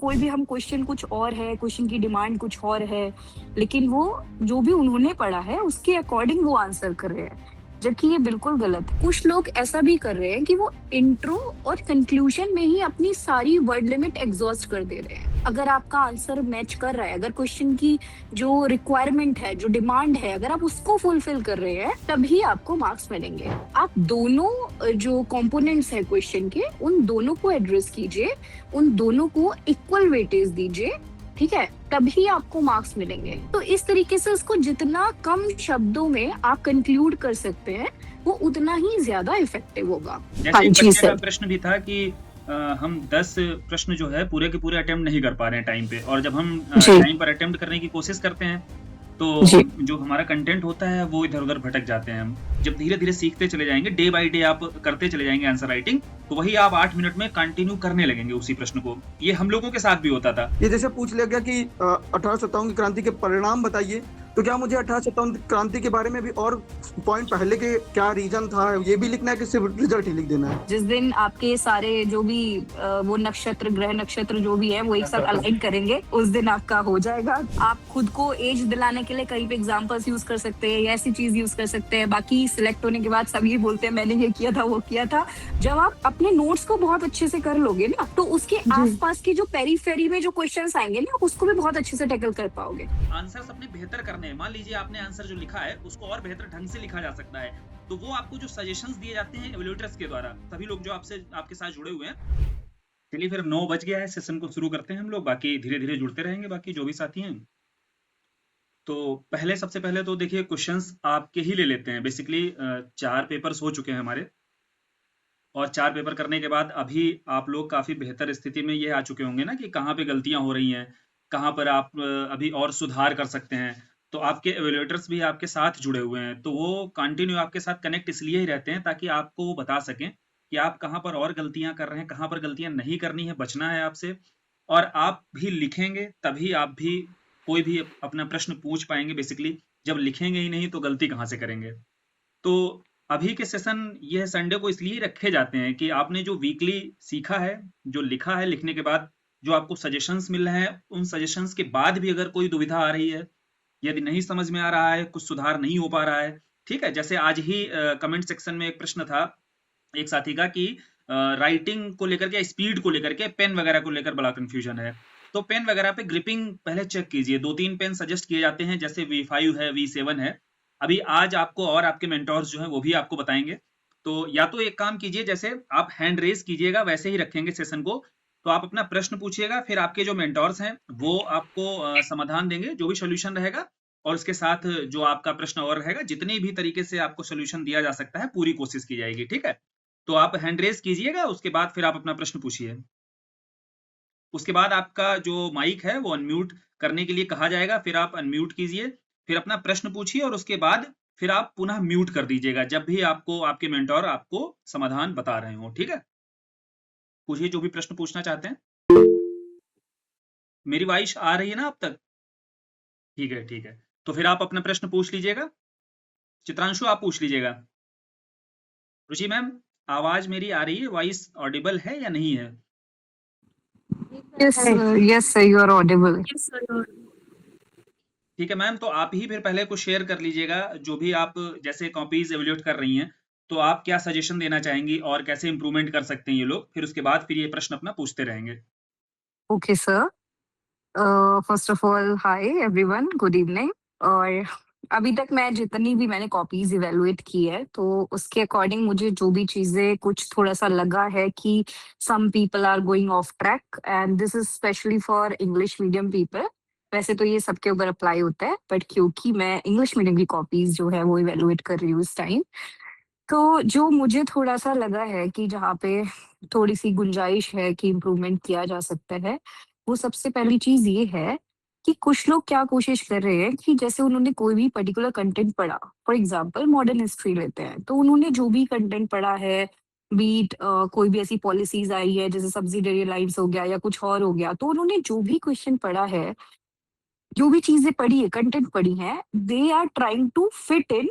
कोई भी हम क्वेश्चन कुछ और है, क्वेश्चन की डिमांड कुछ और है, लेकिन वो जो भी उन्होंने पढ़ा है उसके अकॉर्डिंग वो आंसर कर रहे हैं, जबकि ये बिल्कुल गलत है। कुछ लोग ऐसा भी कर रहे हैं कि वो इंट्रो और कंक्लूजन में ही अपनी सारी वर्ड लिमिट एग्जॉस्ट कर दे रहे हैं। अगर आपका आंसर मैच कर रहा है, अगर क्वेश्चन की जो रिक्वायरमेंट है, जो डिमांड है, अगर आप उसको फुलफिल कर रहे हैं, तभी आपको मार्क्स मिलेंगे। आप दोनों जो कंपोनेंट्स है क्वेश्चन के, उन दोनों को एड्रेस कीजिए, उन दोनों को इक्वल वेटेज दीजिए, ठीक है, तभी आपको मार्क्स मिलेंगे। तो इस तरीके से उसको जितना कम शब्दों में आप कंक्लूड कर सकते हैं, वो उतना ही ज्यादा इफेक्टिव होगा। जैसे एक बच्चे का प्रश्न भी था कि हम 10 प्रश्न जो है पूरे के पूरे अटेम्प्ट नहीं कर पा रहे हैं टाइम पे, और जब हम टाइम पर अटेम्प्ट करने की कोशिश करते हैं तो जो हमारा कंटेंट होता है वो इधर-उधर भटक जाते हैं हम। जब धीरे-धीरे सीखते चले जाएंगे, डे बाय डे आप करते चले जाएंगे आंसर राइटिंग, तो वही आप 8 मिनट में कंटिन्यू करने लगेंगे उसी प्रश्न को। ये हम लोगों के साथ भी होता था। ये जैसे पूछ लिया गया कि 1857 की क्रांति के परिणाम बताइए, तो क्या मुझे 1857 क्रांति के बारे में भी और पॉइंट पहले के क्या रीजन था ये भी लिखना है कि सिर्फ रिजल्ट ही लिख देना है? जिस दिन आपके सारे जो भी वो नक्षत्र, ग्रह नक्षत्र जो भी है, वो एक साथ अलाइन करेंगे, उस दिन आपका हो जाएगा। आप खुद को एज दिलाने के लिए कहीं पे एग्जांपल्स यूज कर सकते हैं या ऐसी चीज यूज कर सकते हैं। बाकी सिलेक्ट होने के बाद सब ये बोलते हैं मैंने ये किया था, वो किया था। जब आप अपने नोट्स को बहुत अच्छे से कर लोगे ना, तो उसके आसपास के जो पेरीफेरी में जो क्वेश्चंस आएंगे ना, उसको भी बहुत अच्छे से टैकल कर पाओगे। आंसर्स अपने बेहतर करने हैं। मान लीजिए आपने आंसर जो लिखा है उसको और बेहतर ढंग से लिखा जा सकता है, तो वो आपको जो सजेशंस दिए जाते हैं एवेल्युएटर्स के द्वारा, सभी लोग जो आपके साथ जुड़े हुए हैं। चलिए फिर 9 बज गया है, सेशन को शुरू करते हैं हम लोग, बाकी धीरे-धीरे जुड़ते रहेंगे बाकी जो भी साथी हैं। तो सबसे पहले तो देखिए क्वेश्चंस आपके ही ले लेते हैं। बेसिकली 4 पेपर्स हो चुके हैं हमारे, और 4 पेपर करने के बाद अभी आप लोग काफ़ी बेहतर स्थिति में ये आ चुके होंगे ना कि कहाँ पे गलतियाँ हो रही हैं, कहाँ पर आप अभी और सुधार कर सकते हैं। तो आपके एवेल्युएटर्स भी आपके साथ जुड़े हुए हैं, तो वो कंटिन्यू आपके साथ कनेक्ट इसलिए ही रहते हैं ताकि आपको वो बता सकें कि आप कहाँ पर और गलतियाँ कर रहे हैं, कहाँ पर गलतियाँ नहीं करनी है, बचना है आपसे। और आप भी लिखेंगे तभी आप भी कोई भी अपना प्रश्न पूछ पाएंगे। बेसिकली जब लिखेंगे ही नहीं तो गलती कहाँ से करेंगे। तो अभी के सेशन ये संडे को इसलिए रखे जाते हैं कि आपने जो वीकली सीखा है, जो लिखा है, लिखने के बाद जो आपको सजेशंस मिल रहे हैं, उन सजेशंस के बाद भी अगर कोई दुविधा आ रही है, यदि नहीं समझ में आ रहा है, कुछ सुधार नहीं हो पा रहा है, ठीक है। जैसे आज ही कमेंट सेक्शन में एक प्रश्न था एक साथी का कि राइटिंग को लेकर के, स्पीड को लेकर के, पेन वगैरह को लेकर बड़ा कंफ्यूजन है। तो पेन वगैरह पे ग्रिपिंग पहले चेक कीजिए। 2-3 पेन सजेस्ट किए जाते हैं, जैसे V5 है, V7 है। अभी आज आपको और आपके मेंटोर्स जो हैं वो भी आपको बताएंगे। तो या तो एक काम कीजिए, जैसे आप हैंड रेज कीजिएगा वैसे ही रखेंगे सेशन को, तो आप अपना प्रश्न पूछिएगा, फिर आपके जो मेंटोर्स हैं वो आपको समाधान देंगे, जो भी सोल्यूशन रहेगा, और उसके साथ जो आपका प्रश्न और रहेगा, जितनी भी तरीके से आपको सोल्यूशन दिया जा सकता है पूरी कोशिश की जाएगी, ठीक है। तो आप हैंड रेज कीजिएगा, उसके बाद फिर आप अपना प्रश्न पूछिए। उसके बाद आपका जो माइक है वो अनम्यूट करने के लिए कहा जाएगा, फिर आप अनम्यूट कीजिए, फिर अपना प्रश्न पूछिए, और उसके बाद फिर आप पुनः म्यूट कर दीजिएगा जब भी आपको आपके मेंटोर आपको समाधान बता रहे हो, ठीक है। पूछिए जो भी प्रश्न पूछना चाहते हैं। मेरी वॉइस आ रही है ना अब तक? ठीक है, ठीक है। तो फिर आप अपना प्रश्न पूछ लीजिएगा। चित्रांशु आप पूछ लीजिएगा। रुचि मैम, आवाज मेरी आ रही है? वॉइस ऑडिबल है या नहीं है? Yes, yes sir, you are audible. ठीक है मैम, तो आप ही फिर पहले कुछ शेयर कर लीजिएगा, जो भी आप जैसे कॉपीज एवेल्युएट कर रही हैं, तो आप क्या सजेशन देना चाहेंगी और कैसे इंप्रूवमेंट कर सकते हैं ये लोग, फिर उसके बाद फिर ये प्रश्न अपना पूछते रहेंगे। Okay sir. First of all hi everyone, good evening. और अभी तक मैं जितनी भी मैंने कॉपीज इवेलुएट की है, तो उसके अकॉर्डिंग मुझे जो भी चीजें कुछ थोड़ा सा लगा है कि some people are going off track, and this is specially for English medium people. वैसे तो ये सबके ऊपर अप्लाई होता है, बट क्योंकि मैं इंग्लिश मीडियम की कॉपीज जो है वो इवेलुएट कर रही हूँ इस टाइम, तो जो मुझे थोड़ा सा लगा है कि जहाँ पे थोड़ी सी गुंजाइश है कि इम्प्रूवमेंट किया जा सकता है, वो सबसे पहली चीज ये है कि कुछ लोग क्या कोशिश कर रहे हैं कि जैसे उन्होंने कोई भी पर्टिकुलर कंटेंट पढ़ा, फॉर एग्जांपल मॉडर्न हिस्ट्री लेते हैं, तो उन्होंने जो भी कंटेंट पढ़ा है, बीट कोई भी ऐसी पॉलिसीज आई है जैसे सब्सिडरी लाइन्स हो गया या कुछ और हो गया, तो उन्होंने जो भी क्वेश्चन पढ़ा है, जो भी चीजें पढ़ी है, कंटेंट पढ़ी है, they are trying to fit in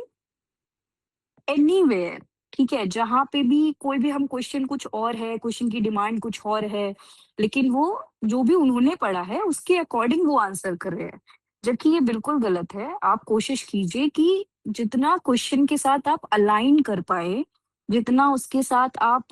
anywhere, ठीक है? जहाँ पे भी कोई भी हम क्वेश्चन कुछ और है, क्वेश्चन की डिमांड कुछ और है, लेकिन वो जो भी उन्होंने पढ़ा है उसके अकॉर्डिंग वो आंसर कर रहे हैं, जबकि ये बिल्कुल गलत है। आप कोशिश कीजिए कि जितना क्वेश्चन के साथ आप अलाइन कर पाएँ, जितना उसके साथ आप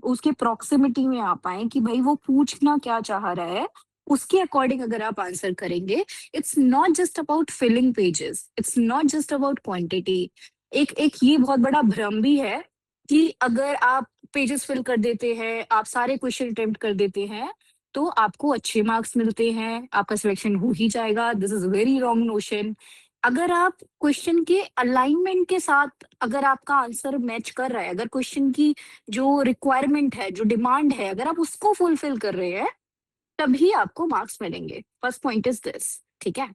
उसके प्रॉक्सिमिटी में आ पाएँ कि भई वो पूछना क्या चाह रहा है, उसके अकॉर्डिंग अगर आप आंसर करेंगे, it's not just about filling pages, it's not just about quantity. एक एक ये बहुत बड़ा भ्रम भी है कि अगर आप पेजेस फिल कर देते हैं, आप सारे क्वेश्चन अटेम्प्ट कर देते हैं, तो आपको अच्छे मार्क्स मिलते हैं, आपका सिलेक्शन हो ही जाएगा। This is very wrong notion. अगर आप क्वेश्चन के अलाइनमेंट के साथ अगर आपका आंसर मैच कर रहा है, अगर क्वेश्चन की जो रिक्वायरमेंट है, जो डिमांड है, अगर आप उसको फुलफिल कर रहे हैं, तभी आपको मार्क्स मिलेंगे। फर्स्ट पॉइंट इज दिस, ठीक है?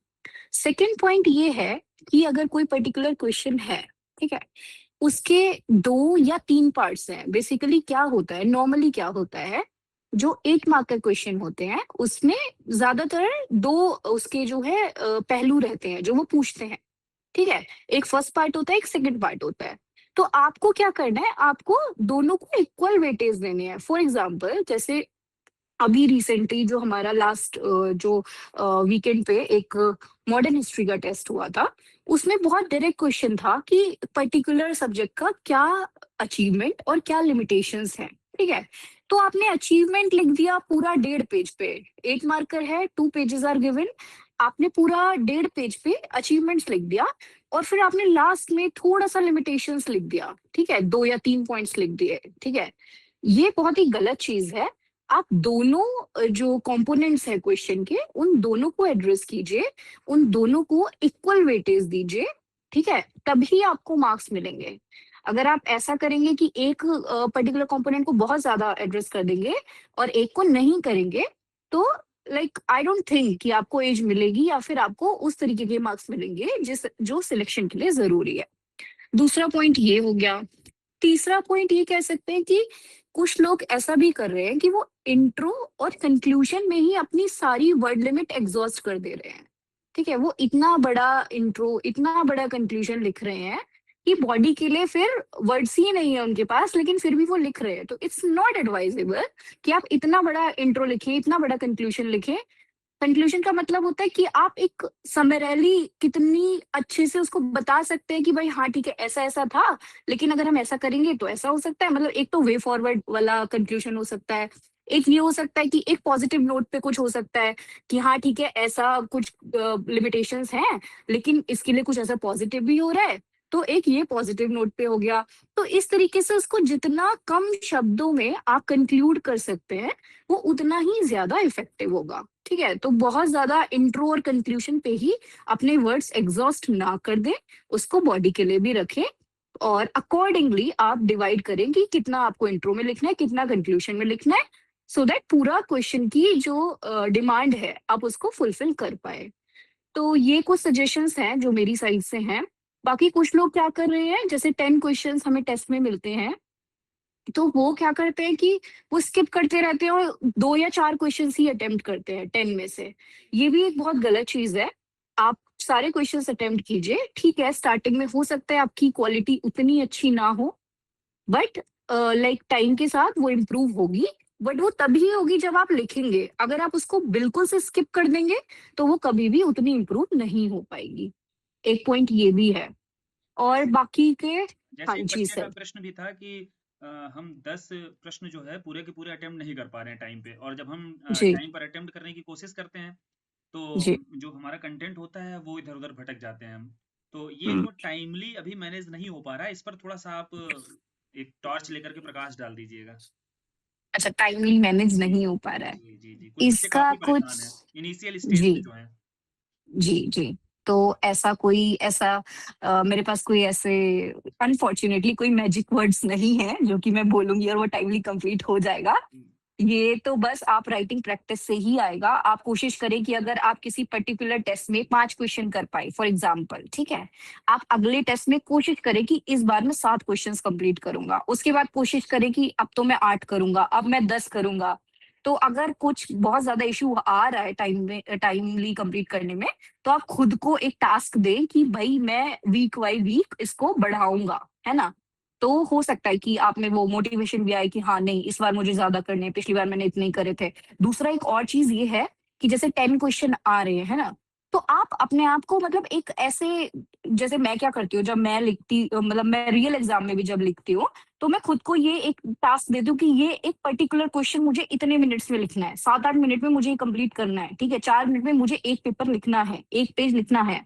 सेकंड पॉइंट ये है कि अगर कोई पर्टिकुलर क्वेश्चन है, ठीक है? उसके 2 या 3 पार्ट्स हैं। बेसिकली क्या होता है, नॉर्मली क्या होता है, जो 8 मार्क के क्वेश्चन होते हैं, उसमें ज़्यादातर 2 उसके जो है पहलू रहते हैं, जो वो पूछते हैं, ठीक है? एक फर्स्ट पार्ट होता है, एक सेकंड पार्ट होता है। तो आपको क्या करना है, आपको दोनों को इक्वल वेटेज देने हैं। फॉर एग्जांपल जैसे अभी रिसेंटली जो हमारा लास्ट जो वीकेंड पे एक मॉडर्न हिस्ट्री का टेस्ट हुआ था, उसमें बहुत डायरेक्ट क्वेश्चन था कि पर्टिकुलर सब्जेक्ट का क्या अचीवमेंट और क्या लिमिटेशंस हैं, ठीक है? तो आपने अचीवमेंट लिख दिया पूरा 1.5 पेज पे, 8 मार्कर है, 2 पेजेस आर गिवन, आपने पूरा 1.5 पेज पे अचीवमेंट्स लिख दिया और फिर आपने लास्ट में थोड़ा सा लिमिटेशंस लिख दिया, ठीक है? 2 या 3 पॉइंट्स लिख दिए, ठीक है? ये बहुत ही गलत चीज है। आप दोनों जो कंपोनेंट्स है क्वेश्चन के, उन दोनों को एड्रेस कीजिए, उन दोनों को इक्वल वेटेज दीजिए, ठीक है? तभी आपको मार्क्स मिलेंगे। अगर आप ऐसा करेंगे कि एक पर्टिकुलर कंपोनेंट को बहुत ज्यादा एड्रेस कर देंगे और एक को नहीं करेंगे, तो लाइक आई डोंट थिंक कि आपको एज मिलेगी या फिर आपको उस तरीके के मार्क्स मिलेंगे जिस जो सिलेक्शन के लिए जरूरी है। दूसरा पॉइंट ये हो गया। तीसरा पॉइंट ये कह सकते हैं कि कुछ लोग ऐसा भी कर रहे हैं कि वो इंट्रो और कंक्लूजन में ही अपनी सारी वर्ड लिमिट एग्जॉस्ट कर दे रहे हैं, ठीक है? वो इतना बड़ा इंट्रो, इतना बड़ा कंक्लूजन लिख रहे हैं कि बॉडी के लिए फिर वर्ड्स ही नहीं है उनके पास, लेकिन फिर भी वो लिख रहे हैं। तो इट्स नॉट एडवाइजेबल कि आप इतना बड़ा इंट्रो लिखें, इतना बड़ा कंक्लूजन लिखें। कंक्लूजन का मतलब होता है कि आप एक समरैली कितनी अच्छे से उसको बता सकते हैं कि भाई हाँ ठीक है, ऐसा ऐसा था, लेकिन अगर हम ऐसा करेंगे तो ऐसा हो सकता है। मतलब एक तो वे फॉरवर्ड वाला कंक्लूजन हो सकता है, एक ये हो सकता है कि एक पॉजिटिव नोट पे कुछ हो सकता है कि हाँ ठीक है, ऐसा कुछ लिमिटेशंस हैं, लेकिन इसके लिए कुछ ऐसा पॉजिटिव भी हो रहा है, तो एक ये पॉजिटिव नोट पे हो गया। तो इस तरीके से उसको जितना कम शब्दों में आप कंक्लूड कर सकते हैं, वो उतना ही ज्यादा इफेक्टिव होगा, ठीक है? तो बहुत ज्यादा इंट्रो और कंक्लूजन पे ही अपने वर्ड्स एग्जॉस्ट ना कर दें, उसको बॉडी के लिए भी रखें और अकॉर्डिंगली आप डिवाइड करें कि कितना आपको इंट्रो में लिखना है, कितना कंक्लूजन में लिखना है, सो दैट पूरा क्वेश्चन की जो डिमांड है आप उसको फुलफिल कर पाए। तो ये कुछ सजेशंस हैं जो मेरी साइड से हैं। बाकी कुछ लोग क्या कर रहे हैं, जैसे 10 क्वेश्चंस हमें टेस्ट में मिलते हैं, तो वो क्या करते हैं कि वो स्किप करते रहते हैं और 2 या 4 क्वेश्चंस ही अटेम्प्ट करते हैं 10 में से। ये भी एक बहुत गलत चीज है। आप सारे क्वेश्चंस अटेम्प्ट कीजिए, ठीक है? स्टार्टिंग में हो सकता है आपकी क्वालिटी उतनी अच्छी ना हो, बट लाइक टाइम के साथ वो इम्प्रूव होगी। बट वो तभी होगी जब आप लिखेंगे। अगर आप उसको बिल्कुल से स्किप कर देंगे, तो वो कभी भी उतनी इम्प्रूव नहीं हो पाएगी। एक पॉइंट ये भी है। और बाकी के हाँ जैसे एक जी बच्चे का सर। प्रश्न भी था कि हम 10 प्रश्न जो है पूरे के पूरे अटेम्प्ट नहीं कर पा रहे हैं टाइम पे, और जब हम जी, टाइम पर अटेम्प्ट करने की कोशिश करते हैं तो जी। जो हमारा कंटेंट होता है वो इधर-उधर भटक जाते हैं हम। तो ये हुँ। जो टाइमली अभी मैनेज नहीं हो पा रहा है, इस पर थोड़ा-सा आप एक टॉर्च लेकर के प्रकाश डाल दीजिएगा। अच्छा, टाइमली मैनेज नहीं हो पा रहा है। जी, जी, जी। कुछ बच्चे इसका काफ़ी कुछ परेशान हैं, इनिशियल स्टेज जी, पे जो हैं। जी, जी। तो ऐसा कोई ऐसा मेरे पास कोई ऐसे अनफॉर्च्यूनेटली कोई मैजिक वर्ड्स नहीं है जो कि मैं बोलूँगी और वो टाइमली कंप्लीट हो जाएगा। हुँ, ये तो बस आप राइटिंग प्रैक्टिस से ही आएगा। आप कोशिश करें कि अगर आप किसी पर्टिकुलर टेस्ट में 5 क्वेश्चन कर पाए फॉर एग्जांपल, ठीक है? आप अगले टेस्ट में कोशिश करें कि इस बार मैं 7 क्वेश्चंस कंप्लीट करूँगा। उसके बाद कोशिश करें कि अब तो मैं 8 करूँगा, अब मैं 10 करूँगा। तो अगर कुछ बहुत ज़्यादा इश्यू आ रहा है टाइमली कंप्लीट करने में, तो आप खुद को एक टास्क दें कि भई मैं वीक बाय वीक इसको बढ़ाऊँगा, है ना? तो हो सकता है कि आप में वो मोटिवेशन भी आए कि हाँ नहीं, इस बार मुझे ज्यादा करने हैं, पिछली बार मैंने इतने ही करे थे। दूसरा एक और चीज ये है कि जैसे 10 क्वेश्चन आ रहे हैं, है ना? तो आप अपने आप को मतलब एक ऐसे, जैसे मैं क्या करती हूँ, जब मैं लिखती मतलब मैं रियल एग्जाम में भी जब लिखती हूँ, तो मैं खुद को ये एक टास्क देती हूँ कि ये एक पर्टिकुलर क्वेश्चन मुझे इतने मिनट्स में लिखना है, 7-8 मिनट में मुझे कंप्लीट करना है, ठीक है? 4 मिनट में मुझे एक पेपर लिखना है, एक पेज लिखना है।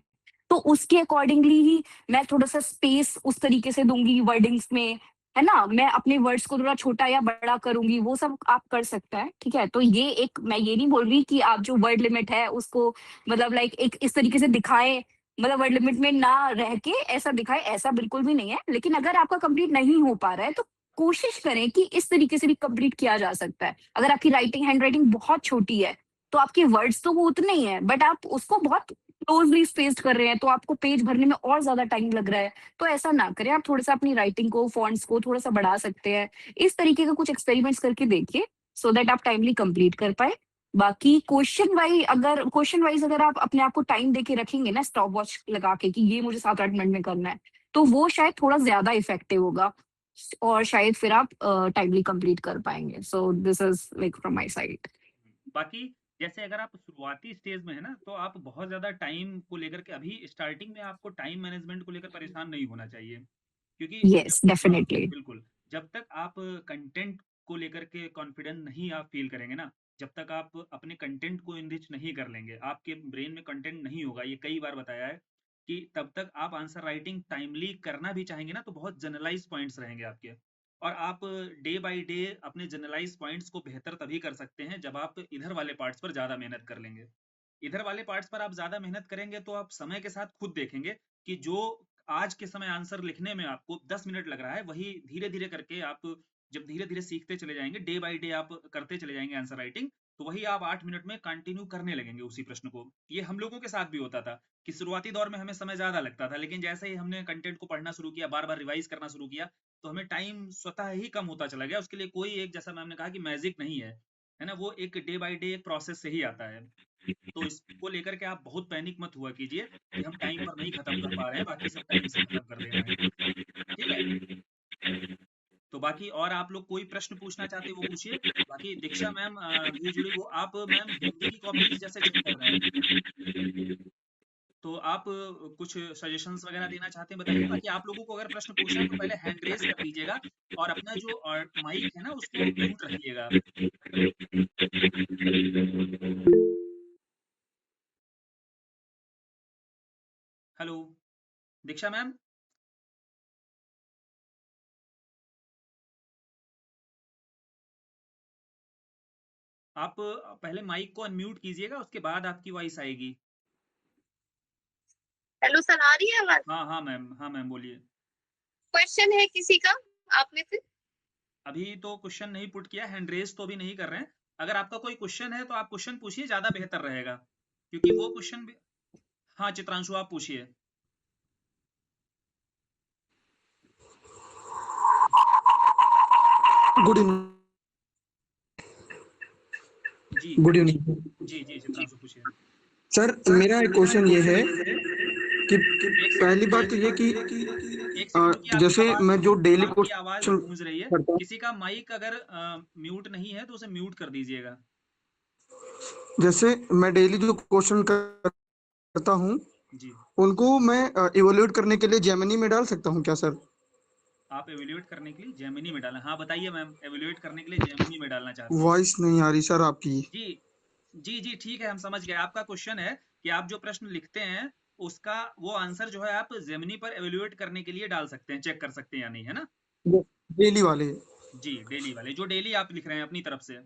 तो उसके अकॉर्डिंगली ही मैं थोड़ा-सा स्पेस उस तरीके से दूँगी वर्डिंग्स में, है ना? मैं अपने वर्ड्स को थोड़ा छोटा या बड़ा करूँगी, वो सब आप कर सकते हैं, ठीक है? तो ये एक, मैं ये नहीं बोल रही कि आप जो वर्ड लिमिट है उसको मतलब लाइक एक इस तरीके से दिखाएँ, मतलब वर्ड लिमिट में ना रह के ऐसा दिखाएँ, ऐसा बिल्कुल भी नहीं है। लेकिन अगर आपका कंप्लीट नहीं हो पा रहा है, तो कोशिश करें कि इस तरीके से भी कंप्लीट किया जा सकता है। अगर आपकी हैंडराइटिंग बहुत छोटी है, तो आपके वर्ड्स तो वो उतने ही हैं, बट आप उसको बहुत क्लोजली स्पेस्ड कर रहे हैं, तो आपको पेज भरने में और ज्यादा टाइम लग रहा है। तो ऐसा ना करें, आप थोड़ा सा अपनी राइटिंग को, फॉन्ट्स को थोड़ा सा बढ़ा सकते हैं। इस तरीके का कुछ एक्सपेरिमेंट्स करके देखिए, सो दैट आप टाइमली कंप्लीट कर पाए। बाकी क्वेश्चन वाइज अगर आप अपने आप को टाइम देके रखेंगे ना, स्टॉप वॉच लगा के कि ये मुझे 7-8 मिनट में करना है, तो वो शायद थोड़ा ज्यादा इफेक्टिव होगा और शायद फिर आप टाइमली कंप्लीट कर पाएंगे। So this is like from my side. बाकी जैसे अगर आप शुरुआती स्टेज में है ना, तो आप बहुत ज़्यादा टाइम को लेकर के अभी स्टार्टिंग में आपको टाइम मैनेजमेंट को लेकर परेशान नहीं होना चाहिए। क्योंकि यस, हाँ, डेफिनेटली। बिल्कुल। जब तक आप कंटेंट को लेकर के कॉन्फिडेंट नहीं आप फ़ील करेंगे ना, जब तक आप अपने कंटेंट को एनरिच नहीं कर लेंगे, आपके ब्रेन में कंटेंट नहीं होगा, ये कई बार बताया है कि तब तक आप आंसर राइटिंग टाइमली करना भी चाहेंगे ना, तो बहुत जनरलाइज़ पॉइंट्स रहेंगे आपके। और आप डे बाय डे अपने जनरलाइज़ पॉइंट्स को बेहतर तभी कर सकते हैं, जब आप इधर वाले पार्ट्स पर ज़्यादा मेहनत कर लेंगे। इधर वाले पार्ट्स पर आप ज़्यादा मेहनत करेंगे, तो आप समय के साथ खुद देखेंगे कि जो आज के समय आंसर लिखने में आपको 10 मिनट लग रहा है, वही धीरे-धीरे करके आप जब धीरे-धीरे सीखते चले जाएँगे, डे बाय डे आप करते चले जाएँगे आंसर राइटिंग, तो वही आप 8 मिनट में कंटिन्यू करने लगेंगे उसी प्रश्न को। ये हम लोगों के साथ भी होता था कि शुरुआती दौर में हमें समय ज़्यादा लगता था, लेकिन जैसे ही हमने कंटेंट को पढ़ना शुरू किया, बार-बार रिवाइज़ करना शुरू किया, तो हमें टाइम स्वतः ही कम होता चला गया। उसके लिए कोई एक, जैसा मैम ने कहा कि मैजिक नहीं है ना? वो एक डे बाय डे एक प्रोसेस से ही आता है। तो इसको लेकर के आप बहुत पैनिक मत हुआ कीजिए कि हम टाइम पर नहीं खत्म कर पा रहे हैं, बाकी सब टाइम से खत्म कर देना है। ठीक है? तो बाकी और आप लोग कोई प्रश्न पूछना चाहते हैं वो पूछिए। बाकी दीक्षा मैम भी जुड़ी, वो आप मैम हिंदी की कॉपीज जैसे चेक कर रहे हैं, तो आप कुछ सजेशंस वगैरह देना चाहते हैं बताइए। बाकी आप लोगों को अगर प्रश्न पूछना है तो पहले हैंड रेज कर दीजिएगा और अपना जो माइक है ना उसको म्यूट रखिएगा। हेलो दीक्षा मैम, आप पहले माइक को अनम्यूट कीजिएगा, उसके बाद आपकी वॉइस आएगी। हेलो सर, आ रही है आवाज? हाँ मैम बोलिए। क्वेश्चन है किसी का आप में से? अभी तो क्वेश्चन नहीं पुट किया, हैंड रेज तो अभी नहीं कर रहे हैं। अगर आपका कोई क्वेश्चन है तो आप क्वेश्चन पूछिए, ज्यादा बेहतर रहेगा, क्योंकि वो क्वेश्चन भी। हाँ चित्रांशु आप पूछिए। Good evening. जी गुड इवनिंग जी जी चित्रांशु पूछिए। सर। मेरा एक क्वेश्चन ये है कि एक पहली बात तो ये कि एक सेकंड रुकिए, आपकी जैसे आवाज मैं जो डेली आपकी आवाज क्वेश्चन गूंज रही है। करता हूँ, किसी का माइक अगर म्यूट नहीं है तो उसे म्यूट कर दीजिएगा। जैसे मैं डेली जो क्वेश्चन करता हूँ जी, उनको मैं इवोल्यूट करने के लिए जेमिनी में डाल सकता हूँ क्या सर? आप एवेल्युएट करने के लिए जेमिनी में डालें। हाँ बताइए मैम, एवेल्युएट करने के लिए जेमिनी में डालना चाहती हैं। वॉइस नहीं आ रही सर आपकी। जी जी ठीक है, हम समझ गए। आपका क्वेश्चन है कि आप जो प्रश्न लिखते हैं उसका वो आंसर जो है आप जेमिनी पर एवेल्युएट करने के लिए डाल सकते हैं, चेक कर सकते हैं या नहीं, है ना? डेली वाले। जी डेली वाले, जो डेली आप लिख रहे हैं अपनी तरफ से।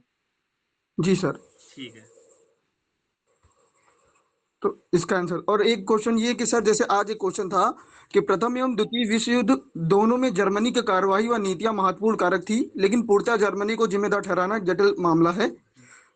जी सर। ठीक है। तो इसका आंसर, और एक क्वेश्चन ये कि सर जैसे आज एक क्वेश्चन था कि प्रथम एवं द्वितीय विश्व युद्ध दोनों में जर्मनी की कार्यवाही व नीतियां महत्वपूर्ण कारक थी, लेकिन पूर्णतः जर्मनी को जिम्मेदार ठहराना एक जटिल मामला है।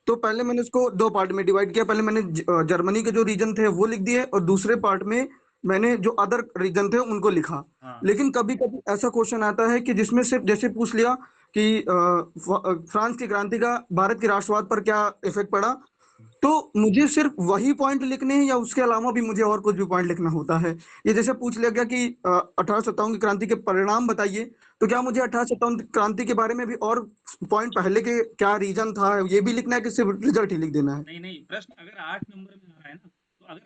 तो पहले मैंने उसको दो पार्ट में डिवाइड किया। पहले मैंने जर्मनी के जो रीजन थे वो लिख दिए और दूसरे पार्ट में मैंने जो अदर रीजन थे उनको लिखा। हाँ लेकिन कभी कभी ऐसा क्वेश्चन आता है कि जिसमें सिर्फ जैसे पूछ लिया कि फ्रांस की क्रांति का भारत के राष्ट्रवाद पर क्या इफेक्ट पड़ा, तो मुझे सिर्फ वही पॉइंट लिखने हैं या उसके अलावा भी मुझे और कुछ भी पॉइंट लिखना होता है? ये जैसे पूछ लिया गया कि 1857 की क्रांति के परिणाम बताइए, तो क्या मुझे 1857 क्रांति के बारे में भी और पॉइंट पहले के क्या रीजन था ये भी लिखना है कि सिर्फ रिजल्ट ही लिख देना है? नहीं प्रश्न अगर 8 नंबर में आ रहा है ना, तो अगर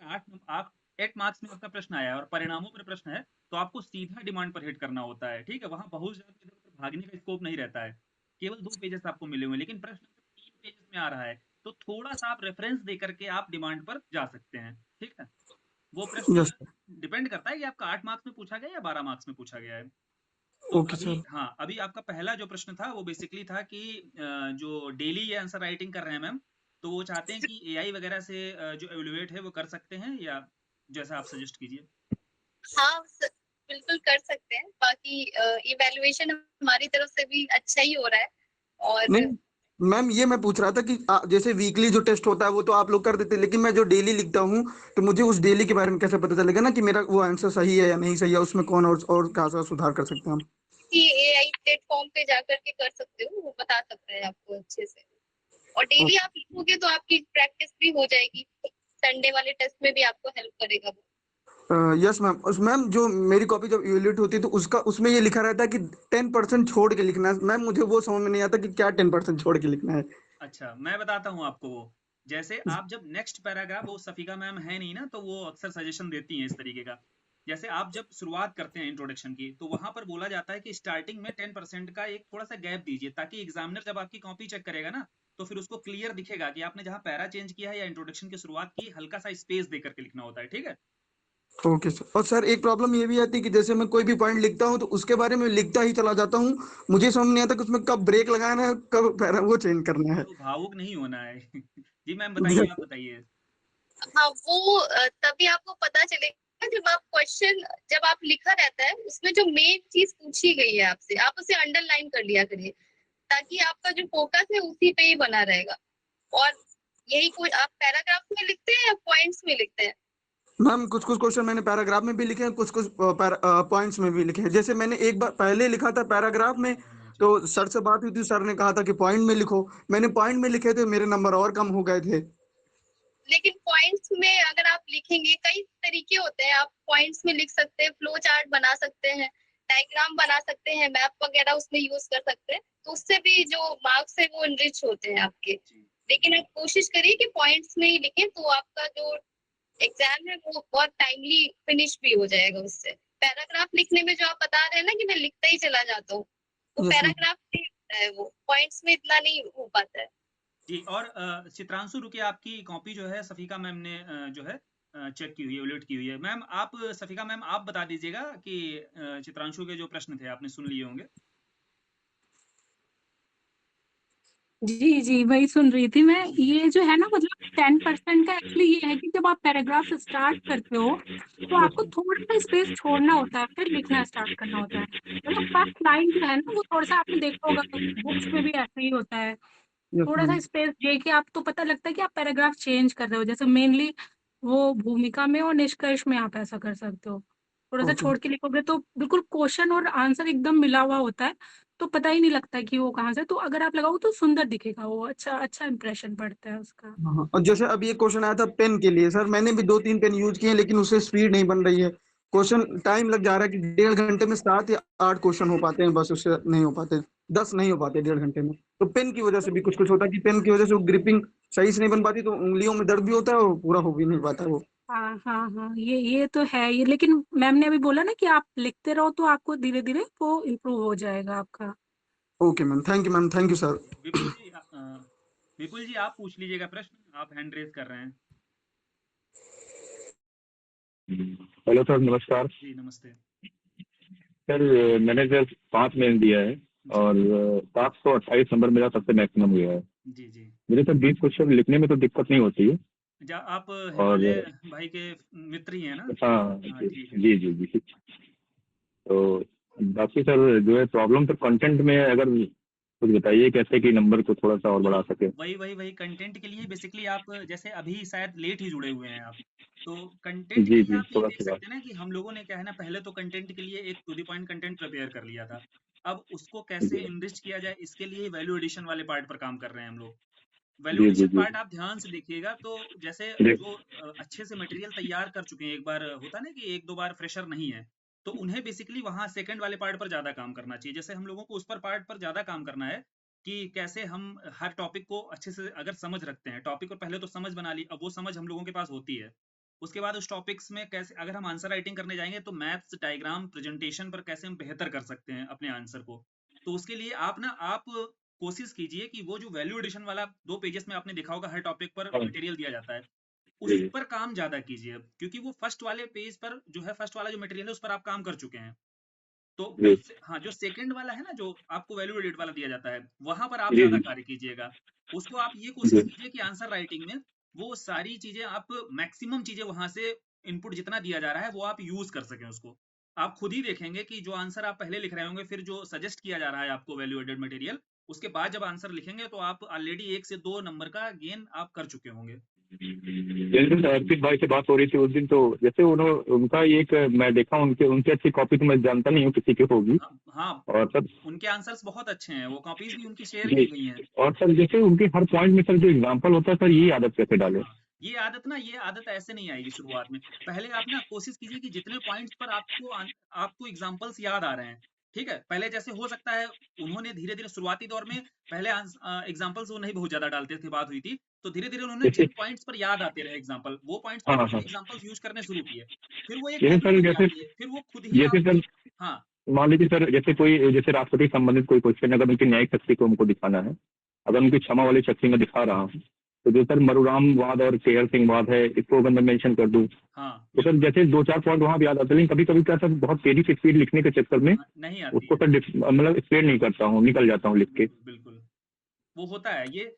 8 मार्क्स में आपका प्रश्न आया है और परिणामों पर प्रश्न है, तो आपको सीधा डिमांड पर हिट करना होता है, ठीक है? वहां बहुत ज्यादा इधर उधर भागने का स्कोप नहीं रहता है। केवल 2 पेजेस आपको मिले हुए हैं, लेकिन प्रश्न 3 पेजेस में आ रहा है, तो थोड़ा सा आप रेफरेंस दे करके आप डिमांड पर जा सकते हैं, ठीक है? वो प्रश्न यस डिपेंड करता है कि आपका 8 मार्क्स में पूछा गया या 12 मार्क्स में पूछा गया है। तो ओके अभी सर। हाँ, अभी आपका पहला जो प्रश्न था वो बेसिकली था कि जो डेली ये आंसर राइटिंग कर रहे हैं मैम, तो वो चाहते हैं कि एआई वगैरह से जो एवेलुएट है वो कर सकते हैं, या जैसा आप सजेस्ट कीजिए। हाँ बिल्कुल कर सकते हैं। बाकी इवैल्यूएशन हमारी तरफ से भी अच्छा ही हो रहा है। और नहीं मैम ये मैं पूछ रहा था कि जैसे वीकली जो टेस्ट होता है वो तो आप लोग कर देते हैं, लेकिन मैं जो डेली लिखता हूँ तो मुझे उस डेली के बारे में कैसे पता चलेगा ना कि मेरा वो आंसर सही है या नहीं सही है, उसमें कौन और कहाँ सा सुधार कर सकते हैं हम? कि एआई प्लेटफॉर्म पे जाकर के कर सकते हो, वो बता सकते हैं आपको अच्छे से। और डेली आप लिखोगे तो आपकी प्रैक्टिस भी हो जाएगी। संडे वाले टेस्ट में भी आपको हेल्प करेगा वो। Yes ma'am. उस मैम जो मेरी कॉपी जब इवेल्यूएट होती है तो उसका उसमें ये लिखा रहता है कि 10% छोड़ के लिखना है। मैम मुझे वो समझ में नहीं आता कि क्या 10% छोड़ के लिखना है। अच्छा, मैं बताता हूँ आपको वो। जैसे आप जब नेक्स्ट पैराग्राफ, वो सफिका मैम है नहीं ना, तो वो अक्सर सजेशन देती हैं इस तरीके का। जैसे आप जब शुरुआत करते हैं इंट्रोडक्शन की, तो वहां पर बोला जाता है कि स्टार्टिंग में 10% का एक थोड़ा सा गैप दीजिए, ताकि एग्जामिनर जब आपकी कॉपी चेक करेगा ना, तो फिर उसको क्लियर दिखेगा कि आपने जहाँ पैरा चेंज किया है या इंट्रोडक्शन की शुरुआत की, हल्का सा स्पेस दे करके लिखना होता है, ठीक है? Okay sir. और सर एक प्रॉब्लम ये भी आती है कि जैसे मैं कोई भी पॉइंट लिखता हूँ तो उसके बारे में लिखता ही चला जाता हूँ, मुझे समझ नहीं आता कि उसमें कब ब्रेक लगाना है, कब वो चेंज करना है। तो भावुक नहीं होना है। जी मैम बताइए, यस आप बताइए। हाँ वो तभी आपको पता चलेगा जब आप क्वेश्चन, जब आप लिखा रहता है उसमें जो मेन चीज पूछी गई है आपसे, आप उसे अंडरलाइन कर लिया करिए, ताकि आपका जो फोकस है उसी पे ही बना रहेगा। और यही कोई आप पैराग्राफ में लिखते हैं या पॉइंट्स में लिखते हैं? मैम कुछ कुछ क्वेश्चन मैंने पैराग्राफ में भी लिखे हैं, कुछ कुछ पॉइंट्स में भी लिखे हैं। जैसे मैंने एक बार पहले लिखा था पैराग्राफ में, तो सर से बात हुई थी, सर ने कहा था कि पॉइंट में लिखो। मैंने पॉइंट में लिखे थे, मेरे नंबर और कम हो गए थे। लेकिन पॉइंट्स में अगर आप लिखेंगे, कई तरीके होते हैं। आप पॉइंट्स में लिख सकते हैं, फ्लो चार्ट बना सकते हैं, डायग्राम बना सकते हैं, मैप वगैरह उसमें यूज कर सकते हैं, तो उससे भी जो मार्क्स है वो इनरिच होते हैं आपके। लेकिन आप कोशिश करिए कि पॉइंट्स में ही लिखें, तो आपका जो एग्जाम है वो बहुत टाइमली फिनिश भी हो जाएगा उससे। पैराग्राफ लिखने में जो आप बता रहे हैं ना कि मैं लिखता ही चला जाता हूँ, वो यस मैम। पैराग्राफ नहीं होता है, वो पॉइंट्स में इतना नहीं हो पाता है। जी, और चित्रांशु रुकिए, आपकी कॉपी जो है सफिका मैम ने जो है चेक की हुई है, एवेल्यूएट की हुई है। मैम आप, सफिका मैम आप बता दीजिएगा कि चित्रांशु के जो प्रश्न थे आपने सुन लिए होंगे। जी जी, वही सुन रही थी मैं। ये जो है ना, मतलब 10% का एक्चुअली ये है कि जब आप पैराग्राफ स्टार्ट करते हो तो आपको थोड़ा सा स्पेस छोड़ना होता है, फिर लिखना स्टार्ट करना होता है। मतलब फर्स्ट लाइन जो है ना, वो थोड़ा सा आपने देखा होगा, बुक्स में भी ऐसा ही होता है। यस थोड़ा सा मैम। स्पेस दे के आप, तो पता लगता है कि आप पैराग्राफ चेंज कर रहे हो। जैसे मेनली वो भूमिका में और निष्कर्ष में आप ऐसा कर सकते हो। थोड़ा सा ओके। छोड़ के लिखोगे तो बिल्कुल क्वेश्चन और आंसर एकदम मिला हुआ होता है, तो पता ही नहीं लगता कि वो कहाँ से। तो अगर आप लगाओ तो सुंदर दिखेगा वो, अच्छा अच्छा इंप्रेशन पड़ता है उसका। हाँ हाँ। और जैसे अभी एक क्वेश्चन आया था पेन के लिए, सर मैंने भी 2-3 पेन यूज किए हैं, लेकिन उससे स्पीड नहीं बन रही है। क्वेश्चन टाइम लग जा रहा है कि 1.5 घंटे में 7 या 8 क्वेश्चन हो पाते हैं, बस उससे नहीं हो पाते। 10 नहीं हो पाते 1.5 घंटे में। तो पेन की वजह से भी कुछ कुछ होता है कि पेन की वजह से वो ग्रिपिंग सही से नहीं बन पाती, तो उंगलियों में दर्द भी होता है और पूरा हो भी नहीं पाता वो। हाँ हाँ हाँ, ये तो है ये। लेकिन मैम ने अभी बोला ना कि आप लिखते रहो तो आपको धीरे धीरे वो इम्प्रूव हो जाएगा आपका। Okay ma'am, thank you ma'am, thank you sir. Vipul जी आप पूछ लीजिएगा प्रश्न, आप हैंड रेज कर रहे हैं। हेलो सर, नमस्कार जी नमस्ते। सर। मैंने सर 5 मेल दिया है और 728 नंबर मेरा सबसे मैक्सिमम हुआ है। जी जी। मुझे सर 20 क्वेश्चन लिखने में तो दिक्कत नहीं होती है। आप और हिमालय भाई के मित्र ही हैं ना? हाँ हाँ ठीक है। जी जी जी। तो बाकी सर जो है प्रॉब्लम तो कंटेंट में, अगर कुछ बताइए कैसे कि नंबर को थोड़ा सा और बढ़ा सके। वही कंटेंट के लिए बेसिकली आप, जैसे अभी शायद लेट ही जुड़े हुए हैं आप, तो कंटेंट के जी लिए जी, आप ये थोड़ा देख सा। सकते हैं ना कि हम लोगों ने क्या है ना, पहले तो कंटेंट के लिए एक to the point content prepare कर लिया था। अब उसको कैसे जी इनरिच किया जाए, इसके लिए वैल्यू एडिशन वाले पार्ट पर काम कर रहे हैं हम लोग। वैल्यू जी जी एडिशन जी पार्ट आप ध्यान से देखिएगा, तो जैसे जी जो अच्छे से मटेरियल तैयार कर चुके हैं, एक बार होता है ना कि एक दो बार फ्रेशर नहीं है, तो उन्हें बेसिकली वहाँ सेकंड वाले पार्ट पर ज्यादा काम करना चाहिए। जैसे हम लोगों को उस पर पार्ट पर ज्यादा काम करना है कि कैसे हम हर टॉपिक को अच्छे से अगर समझ रखते हैं, टॉपिक को पहले तो समझ बना ली, अब वो समझ हम लोगों के पास होती है, उसके बाद उस टॉपिक्स में कैसे अगर हम आंसर राइटिंग करने जाएंगे तो मैथ्स, डायग्राम, प्रेजेंटेशन पर कैसे हम बेहतर कर सकते हैं अपने आंसर को। तो उसके लिए आप कोशिश कीजिए कि वो जो वैल्यू एडिशन वाला 2 पेजेस में आपने देखा होगा हर टॉपिक पर हाँ। मटेरियल दिया जाता है, उस जी पर काम ज्यादा कीजिए, क्योंकि वो फर्स्ट वाले पेज पर जो है, फर्स्ट वाला जो मटेरियल है उस पर आप काम कर चुके हैं। तो जी हाँ, जो सेकंड वाला है ना, जो आपको वैल्यू एडिट वाला दिया जाता है, वहां पर आप जी ज्यादा जी कार्य कीजिएगा। उसको आप ये कोशिश जी कीजिए कि आंसर राइटिंग में वो सारी चीजें आप मैक्सिमम चीजें वहां से इनपुट जितना दिया जा रहा है वो आप यूज कर सकें उसको। आप खुद ही देखेंगे कि जो आंसर आप पहले लिख रहे होंगे, फिर जो सजेस्ट किया जा रहा है आपको वैल्यू एडेड मटेरियल, उसके बाद जब आंसर लिखेंगे तो आप ऑलरेडी 1 से 2 नंबर का गेन आप कर चुके होंगे। जिस दिन अर्पित भाई से बात हो रही थी उस दिन, तो जैसे उन्होंने उनका एक मैं देखा उनके उनसे अच्छी कॉपी तो मैं जानता नहीं हूँ किसी की होगी। हाँ, और सर उनके आंसर्स बहुत अच्छे हैं, वो कॉपीज भी उनकी शेयर जी, की गई हैं। और सर जैसे उनके हर पॉइंट में सर जो एग्जांपल होता है सर, ये आदत कैसे डाले? हाँ, ये आदत ऐसे नहीं आएगी शुरुआत में। पहले आप ना कोशिश कीजिए कि जितने पॉइंट्स पर आपको एग्जांपल्स याद आ रहे हैं, ठीक है, पहले जैसे हो सकता है उन्होंने धीरे धीरे शुरुआती दौर में पहले एग्जांपल्स वो नहीं बहुत ज्यादा डालते थे, बात हुई थी, तो धीरे धीरे उन्होंने जैसे जिन पॉइंट्स पर याद आते रहे एग्जांपल, वो पॉइंट्स पर हाँ हाँ उन्होंने हाँ, एग्जांपल्स यूज करने शुरू किए, फिर वो एक जैसे हैबिट सर बन जैसे जाती है, फिर वो खुद ही जैसे आपको। सर हाँ, मान लीजिए सर, जैसे कोई जैसे राष्ट्रपति संबंधित कोई क्वेश्चन, अगर उनकी न्यायिक शक्ति को हमको दिखाना है, अगर उनकी क्षमा वाली शक्ति में दिखा रहा हूँ, तो जो सर मरुराम वाद और केयर सिंह वाद है, इसको अगर मैं मेंशन कर दूं, हाँ, तो सर जैसे 2-4 पॉइंट वहां भी याद आते हैं, लेकिन कभी कभी क्या सर बहुत तेजी से स्पीड लिखने के चक्कर में नहीं आती उसको है। सर मतलब एक्सप्लेन नहीं करता हूँ, निकल जाता हूँ लिख के। बिल्कुल बिल्कुल, वो होता है ये।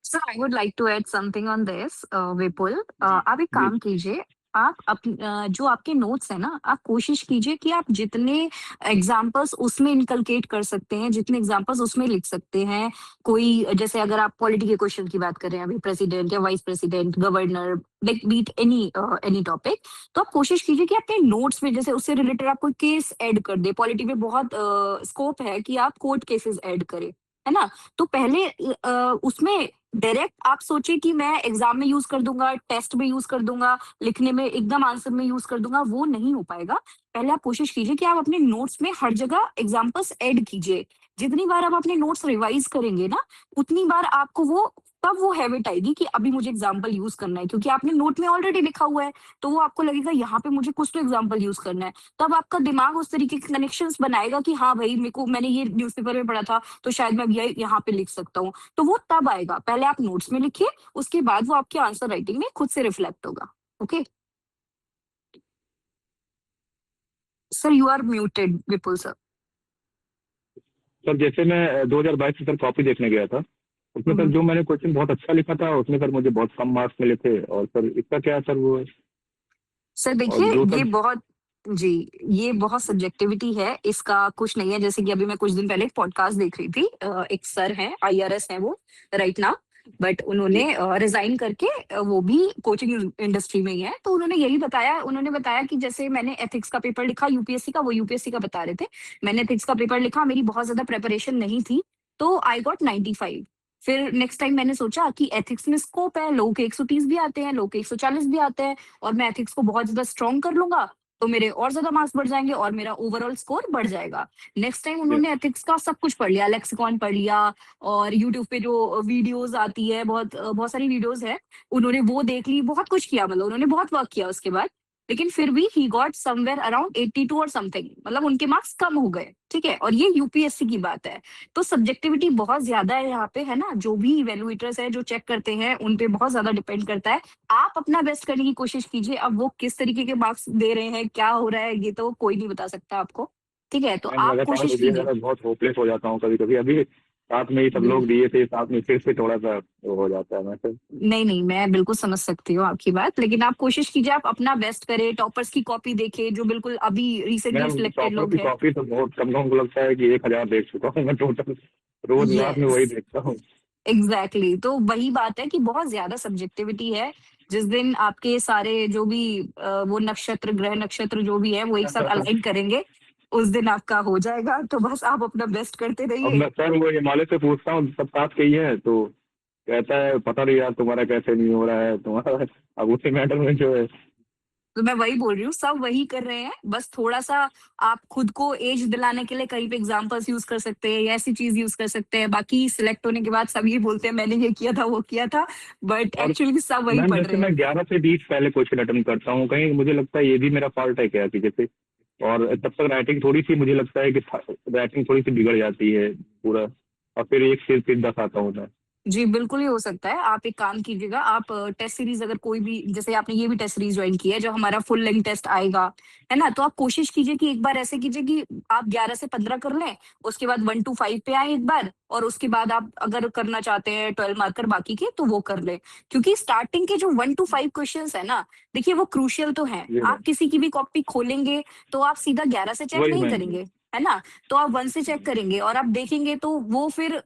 Sir I would like to add something on this Vipul. जी आप एक जी काम कीजिए, आप जो आपके नोट्स है ना, आप कोशिश कीजिए कि आप जितने एग्जाम्पल्स उसमें इनकलकेट कर सकते हैं, जितने एग्जाम्पल्स उसमें लिख सकते हैं। कोई जैसे अगर आप पॉलिटी के क्वेश्चन की बात करें, अभी प्रेसिडेंट या vice president, governor, like beat any any topic, तो आप कोशिश कीजिए कि अपने नोट्स में जैसे उससे रिलेटेड आप कोई केस ऐड कर दे। पॉलिटी में बहुत स्कोप है कि आप कोर्ट केसेस ऐड करें, है ना। तो पहले उसमें डायरेक्ट आप सोचिए कि मैं एग्जाम में यूज कर दूंगा, टेस्ट में यूज कर दूंगा, लिखने में एकदम आंसर में यूज कर दूंगा, वो नहीं हो पाएगा। पहले आप कोशिश कीजिए कि आप अपने नोट्स में हर जगह एग्जाम्पल्स ऐड कीजिए। जितनी बार आप अपने नोट्स रिवाइज करेंगे ना, उतनी बार आपको वो तब वो हैबिट आएगी कि अभी मुझे एग्जाम्पल यूज करना है, क्योंकि आपने नोट में ऑलरेडी लिखा हुआ है। तो वो आपको लगेगा यहाँ पे मुझे कुछ तो एग्जाम्पल यूज करना है। तब आपका दिमाग उस तरीके के कनेक्शंस बनाएगा कि हाँ भाई, मेरे को मैंने ये न्यूज़पेपर में पढ़ा था, तो शायद मैं ये यहाँ पे लिख सकता हूँ। तो वो तब आएगा, पहले आप नोट्स में लिखिए, उसके बाद वो आपके आंसर राइटिंग में खुद से रिफ्लेक्ट होगा। Okay sir, you are muted Vipul sir. Sir जैसे मैं 2022 में सर कॉपी देखने गया था, उसमें सर जो मैंने क्वेश्चन बहुत अच्छा लिखा था, उसमें सर मुझे बहुत कम मार्क्स मिले थे। और सर इसका क्या सर वो है? सर और देखिए, जो ये सर बहुत जी, ये बहुत सब्जेक्टिविटी है, इसका कुछ नहीं है। जैसे कि अभी मैं कुछ दिन पहले एक पॉडकास्ट देख रही थी, एक सर हैं, आईआरएस हैं वो राइट नाउ, बट उन्होंने जी रिजाइन करके वो भी कोचिंग इंडस्ट्री में ही है। तो उन्होंने यही बताया, उन्होंने बताया कि जैसे मैंने एथिक्स का पेपर लिखा यूपीएससी का, वो यूपीएससी का बता रहे थे, मैंने एथिक्स का पेपर लिखा, मेरी बहुत ज्यादा प्रेपरेशन नहीं थी, तो आई गॉट 95। फिर नेक्स्ट टाइम मैंने सोचा कि एथिक्स में स्कोप है, लोग के 130 भी आते हैं, लोग के 140 भी आते हैं, और मैं एथिक्स को बहुत ज्यादा स्ट्रॉन्ग कर लूंगा, तो मेरे और ज्यादा मार्क्स बढ़ जाएंगे और मेरा ओवरऑल स्कोर बढ़ जाएगा। नेक्स्ट टाइम जी उन्होंने एथिक्स का सब कुछ पढ़ लिया, लेक्सिकॉन पढ़ लिया, और यूट्यूब पे जो वीडियोस आती है, बहुत बहुत सारी वीडियोस है, उन्होंने वो देख ली, बहुत कुछ किया, मतलब उन्होंने बहुत वर्क किया उसके बाद। लेकिन फिर भी ही गॉट समवेयर अराउंड 82 और समथिंग, मतलब उनके मार्क्स कम हो गए। ठीक है, और ये यूपीएससी की बात है। तो सब्जेक्टिविटी बहुत ज्यादा है यहाँ पे, है ना। जो भी इवेलुएटर्स है, जो चेक करते हैं, उन पे बहुत ज्यादा डिपेंड करता है। आप अपना बेस्ट करने की कोशिश कीजिए। अब वो किस तरीके के मार्क्स दे रहे हैं, क्या हो रहा है, ये तो कोई नहीं बता सकता आपको। ठीक है, तो मैम, आप लगातार कोशिश दिया कीजिए। जाता है, बहुत होपलेस हो जाता हूँ कभी कभी। अभी साथ में ही सब जी, लोग दिए थे, साथ में फिर से थोड़ा सा वो हो जाता है मैं सर। नहीं नहीं, मैं बिल्कुल समझ सकती हूँ आपकी बात, लेकिन आप कोशिश कीजिए, आप अपना बेस्ट करें, टॉपर्स की कॉपी देखें, जो बिल्कुल अभी रिसेंटली मैम सिलेक्टेड टॉपर लोग की हैं। कॉपी तो बहुत कम, हमको लगता है कि 1000 देख चुका हूँ मैं टोटल, रोज रात में यस, वही देखता हूँ। एग्जैक्टली, तो वही बात है कि बहुत ज्यादा सब्जेक्टिविटी है। जिस दिन आपके सारे जो भी वो नक्षत्र, ग्रह नक्षत्र जो भी है, वो एक साथ अलाइन करेंगे, उस दिन आपका हो जाएगा। तो बस आप अपना बेस्ट करते अब रहिए। मैं सर वो हिमालय से पूछता हूँ, सब साथ के ही है, तो कहता है पता नहीं यार तुम्हारा कैसे नहीं हो रहा है तुम्हारा। अब उसी मैटर में जो है। तो मैं वही बोल रही हूँ, सब वही कर रहे हैं, बस थोड़ा सा आप खुद को एज दिलाने के लिए कहीं पे एग्जाम्पल्स यूज कर सकते हैं या ऐसी चीज यूज कर सकते हैं। बाकी सिलेक्ट होने के बाद सब ये बोलते हैं मैंने ये किया था वो किया था, बट और एक्चुअली सब वही मैम पढ़ जैसे रहे मैं हैं। 11 से 20 पहले क्वेश्चन अटेम्प्ट करता हूँ, कहीं मुझे लगता है ये भी मेरा फॉल्ट है क्या कि जैसे, और तब तक राइटिंग थोड़ी सी मुझे लगता है कि राइटिंग थोड़ी सी बिगड़ जाती है पूरा, और फिर एक से फिर 10 आता हूँ मैं। जी बिल्कुल ही हो सकता है। आप एक काम कीजिएगा, आप टेस्ट सीरीज अगर कोई भी, जैसे आपने ये भी टेस्ट सीरीज ज्वाइन की है जो हमारा फुल लेंथ टेस्ट आएगा, है ना, तो आप कोशिश कीजिए कि एक बार ऐसे कीजिए कि आप 11 से 15 कर लें, उसके बाद 1 to 5 पे आए एक बार, और उसके बाद आप अगर करना चाहते हैं 12 मार्कर बाकी के तो वो कर ले। क्योंकि स्टार्टिंग के जो 1 to 5 क्वेश्चन है ना, देखिए वो क्रूशियल तो है। जी आप मैम, किसी की भी कॉपी खोलेंगे तो आप सीधा 11 से चेक वही नहीं मैम। करेंगे, है ना, तो आप 1 से चेक करेंगे और आप देखेंगे तो वो फिर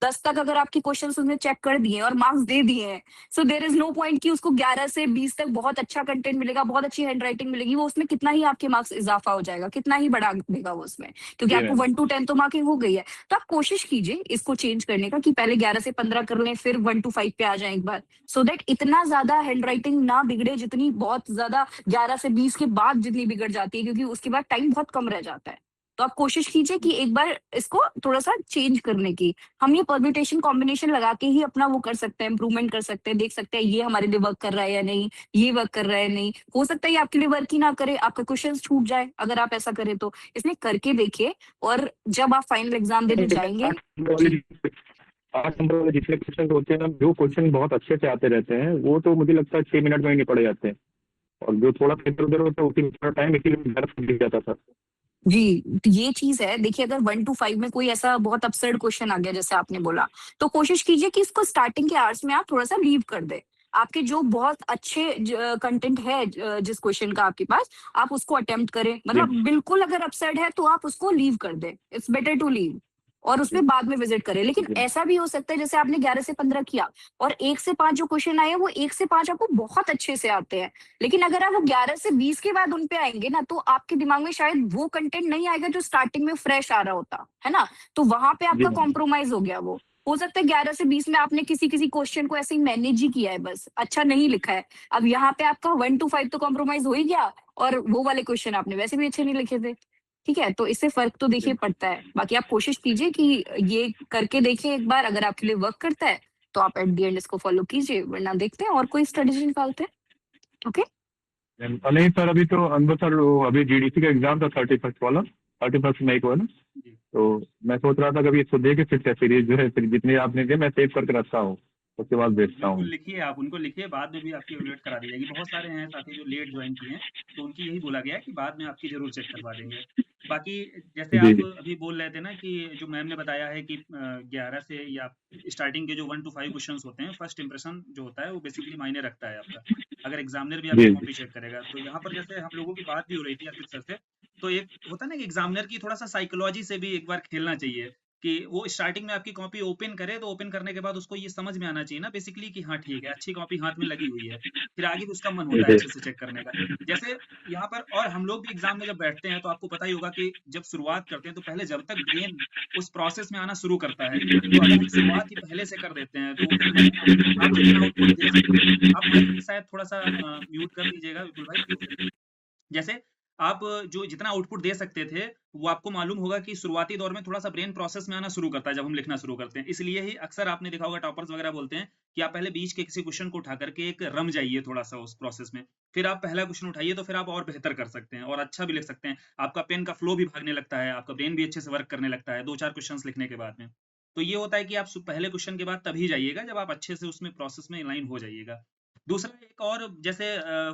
10 तक अगर आपके क्वेश्चन उसने चेक कर दिए और मार्क्स दे दिए हैं, सो देर इज नो पॉइंट कि उसको 11 से 20 तक बहुत अच्छा कंटेंट मिलेगा, बहुत अच्छी हैंड राइटिंग मिलेगी, वो उसमें कितना ही आपके मार्क्स इजाफा हो जाएगा, कितना ही बढ़ा देगा वो उसमें, क्योंकि जी आपको मैम। 1 to 10 तो मार्किंग हो गई है। तो आप कोशिश कीजिए इसको चेंज करने का कि पहले 11 से 15 कर लें, फिर 1 to 5 पे आ जाए एक बार, सो दैट इतना ज्यादा हैंड राइटिंग ना बिगड़े, जितनी बहुत ज्यादा 11 से 20 के बाद जितनी बिगड़ जाती है, क्योंकि उसके बाद टाइम बहुत कम रह जाता है। तो आप कोशिश कीजिए कि एक बार इसको थोड़ा सा चेंज करने की, हम ये परम्यूटेशन कॉम्बिनेशन लगा के ही अपना वो कर सकते हैं, इंप्रूवमेंट कर सकते हैं, देख सकते हैं ये हमारे लिए वर्क कर रहा है या नहीं, ये वर्क कर रहा है नहीं, हो सकता है ये आपके लिए वर्क ही ना करे, आपका क्वेश्चन छूट जाए अगर आप ऐसा करें तो, इसलिए करके देखिए। और जब आप फाइनल एग्जाम देने जाएंगे, 8 नंबर वाले जितने क्वेश्चन होते हैं ना, जो क्वेश्चन बहुत अच्छे से आते रहते हैं वो तो मुझे लगता है 6 मिनट में ही निपट जाते हैं, और जो थोड़ा इधर उधर होता है उसी में थोड़ा टाइम इसीलिए घर से गिर जाता था। जी, तो ये चीज है। देखिए अगर 1 to 5 में कोई ऐसा बहुत अपसर्ड क्वेश्चन आ गया जैसे आपने बोला, तो कोशिश कीजिए कि इसको स्टार्टिंग के आवर्स में आप थोड़ा सा लीव कर दे। आपके जो बहुत अच्छे कंटेंट है जिस क्वेश्चन का आपके पास, आप उसको अटेम्प्ट करें, जी मतलब बिल्कुल अगर अपसर्ड है तो आप उसको लीव कर दे, इट्स बेटर टू लीव, और उसमें बाद में विजिट करें। लेकिन जी ऐसा भी हो सकता है जैसे आपने 11 से 15 किया और 1 से 5 जो क्वेश्चन आए हैं वो 1 से 5 आपको बहुत अच्छे से आते हैं, लेकिन अगर आप वो 11 से 20 के बाद उन पे आएंगे ना, तो आपके दिमाग में शायद वो कंटेंट नहीं आएगा जो स्टार्टिंग में फ्रेश आ रहा होता है ना, तो वहां पे जी आपका मैम। कॉम्प्रोमाइज हो गया। वो हो सकता है 11 से 20 में आपने किसी किसी क्वेश्चन को ऐसे ही मैनेज ही किया है, बस अच्छा नहीं लिखा है। अब यहाँ पे आपका 1 to 5 तो कॉम्प्रोमाइज हो ही गया, और वो वाले क्वेश्चन आपने वैसे भी अच्छे नहीं लिखे थे। ठीक है, तो इससे फर्क तो देखिए जी पड़ता है। बाकी आप कोशिश कीजिए कि ये करके देखिए एक बार, अगर आपके लिए वर्क करता है तो आप एट द एंड इसको फॉलो कीजिए, वरना देखते हैं और कोई स्ट्रेटेजी निकालते हैं। ओके। नहीं सर, अभी तो अनवर सर वो अभी जीडीसी का एग्जाम था 31st वाला, 31st मई को है ना, जी। तो मैं सोच रहा था कभी इसको दे के फिर टेस्ट सीरीज जो है फिर जितने आपने दिए मैं सेव करके रखता हूँ, उसके बाद भेजता बिल्कुल हूँ। लिखिए, आप उनको लिखिए, बाद में भी आपकी इवैल्यूएट करा दी जाएगी। बहुत सारे हैं साथी जो लेट ज्वाइन किए हैं, तो उनकी यही बोला गया है कि बाद में आपकी जरूर चेक करवा देंगे। बाकी जैसे जी आप अभी बोल रहे थे ना कि जो मैम ने बताया है कि 11 से या स्टार्टिंग के जो 1 to 5 क्वेश्चंस होते हैं, फर्स्ट इंप्रेशन जो होता है वो बेसिकली मायने रखता है आपका, अगर एग्जामिनर भी आपकी जी कॉपी चेक करेगा। तो यहाँ पर जैसे हम लोगों की बात भी हो रही थी अर्पित सर से, तो एक होता है ना कि एग्जामिनर की थोड़ा सा साइकोलॉजी से भी एक बार खेलना चाहिए, कि वो स्टार्टिंग में आपकी कॉपी ओपन करे, तो ओपन करने के बाद उसको ये समझ में आना चाहिए ना बेसिकली कि हाँ ठीक है, अच्छी कॉपी हाथ में लगी हुई है, फिर आगे भी उसका मन होता है जी अच्छे से चेक करने का। जैसे यहाँ पर, और हम लोग भी एग्जाम में जब बैठते हैं तो आपको पता ही होगा कि जब शुरुआत करते हैं तो पहले जब तक ब्रेन उस प्रोसेस में आना शुरू करता है, तो अगर हम शुरुआत ही पहले से कर देते हैं तो फिर आप जितना आउटपुट दे सकते हैं, आप माइक शायद थोड़ा सा म्यूट कर लीजिएगा विपुल भाई प्लीज। जैसे आप जो जितना आउटपुट दे सकते थे, वो आपको मालूम होगा कि शुरुआती दौर में थोड़ा-सा ब्रेन प्रोसेस में आना शुरू करता है जब हम लिखना शुरू करते हैं। इसलिए ही अक्सर आपने देखा होगा टॉपर्स वगैरह बोलते हैं कि आप पहले बीच के किसी क्वेश्चन को उठा करके एक रम जाइए थोड़ा-सा उस प्रोसेस में। फिर आप पहला क्वेश्चन उठाइए तो फिर आप और बेहतर कर सकते हैं और अच्छा भी लिख सकते हैं। आपका पेन का फ्लो भी भागने लगता है, आपका ब्रेन भी अच्छे से वर्क करने लगता है 2-4 क्वेश्चंस लिखने के बाद में। तो ये होता है कि आप पहले क्वेश्चन के बाद तभी जाइएगा जब आप अच्छे से उसमें प्रोसेस में अलाइन हो जाइएगा। दूसरा एक और जैसे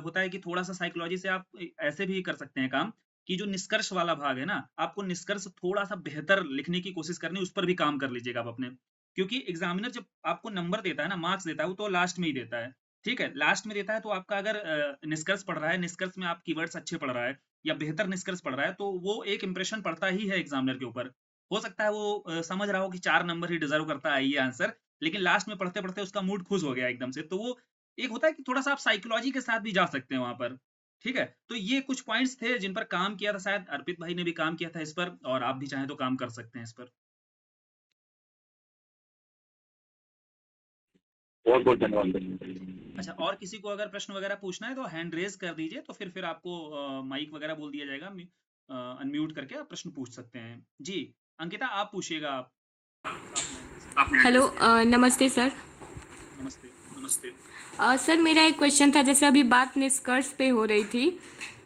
होता है कि थोड़ा-सा साइकोलॉजी से आप ऐसे भी कर सकते हैं काम, कि जो निष्कर्ष वाला भाग है ना, आपको निष्कर्ष थोड़ा-सा बेहतर लिखने की कोशिश करनी है, उस पर भी काम कर लीजिएगा आप अपने। क्योंकि एग्ज़ामिनर जब आपको नंबर देता है ना, मार्क्स देता है, वो तो लास्ट में ही देता है, ठीक है? लास्ट में देता है तो आपका अगर निष्कर्ष पढ़ रहा है, निष्कर्ष में आप कीवर्ड्स अच्छे पढ़ रहा है या बेहतर निष्कर्ष पढ़ रहा है, तो वो एक इंप्रेशन पड़ता ही है एग्ज़ामिनर के ऊपर। हो सकता है वो समझ रहा हो कि 4 नंबर ही डिज़र्व करता है ये आंसर, लेकिन लास्ट में पढ़ते-पढ़ते उसका मूड खुश हो गया एकदम से। तो वो एक होता है कि थोड़ा-सा आप साइकोलॉजी के साथ भी जा सकते हैं वहाँ पर। ठीक है? तो ये कुछ पॉइंट्स थे जिन पर काम किया था, शायद अर्पित भाई ने भी काम किया था इस पर, और आप भी चाहें तो काम कर सकते हैं इस पर। बहुत बहुत धन्यवाद। अच्छा, और किसी को अगर प्रश्न वगैरह पूछना है तो हैंड रेज कर दीजिए, तो फिर आपको माइक वगैरह बोल दिया जाएगा, अनम्यूट करके आप प्रश्न पूछ सकते हैं। जी अंकिता, आप पूछिएगा। आप हेलो, नमस्ते सर। नमस्ते। सर मेरा एक क्वेश्चन था, जैसे अभी बात निष्कर्ष पे हो रही थी,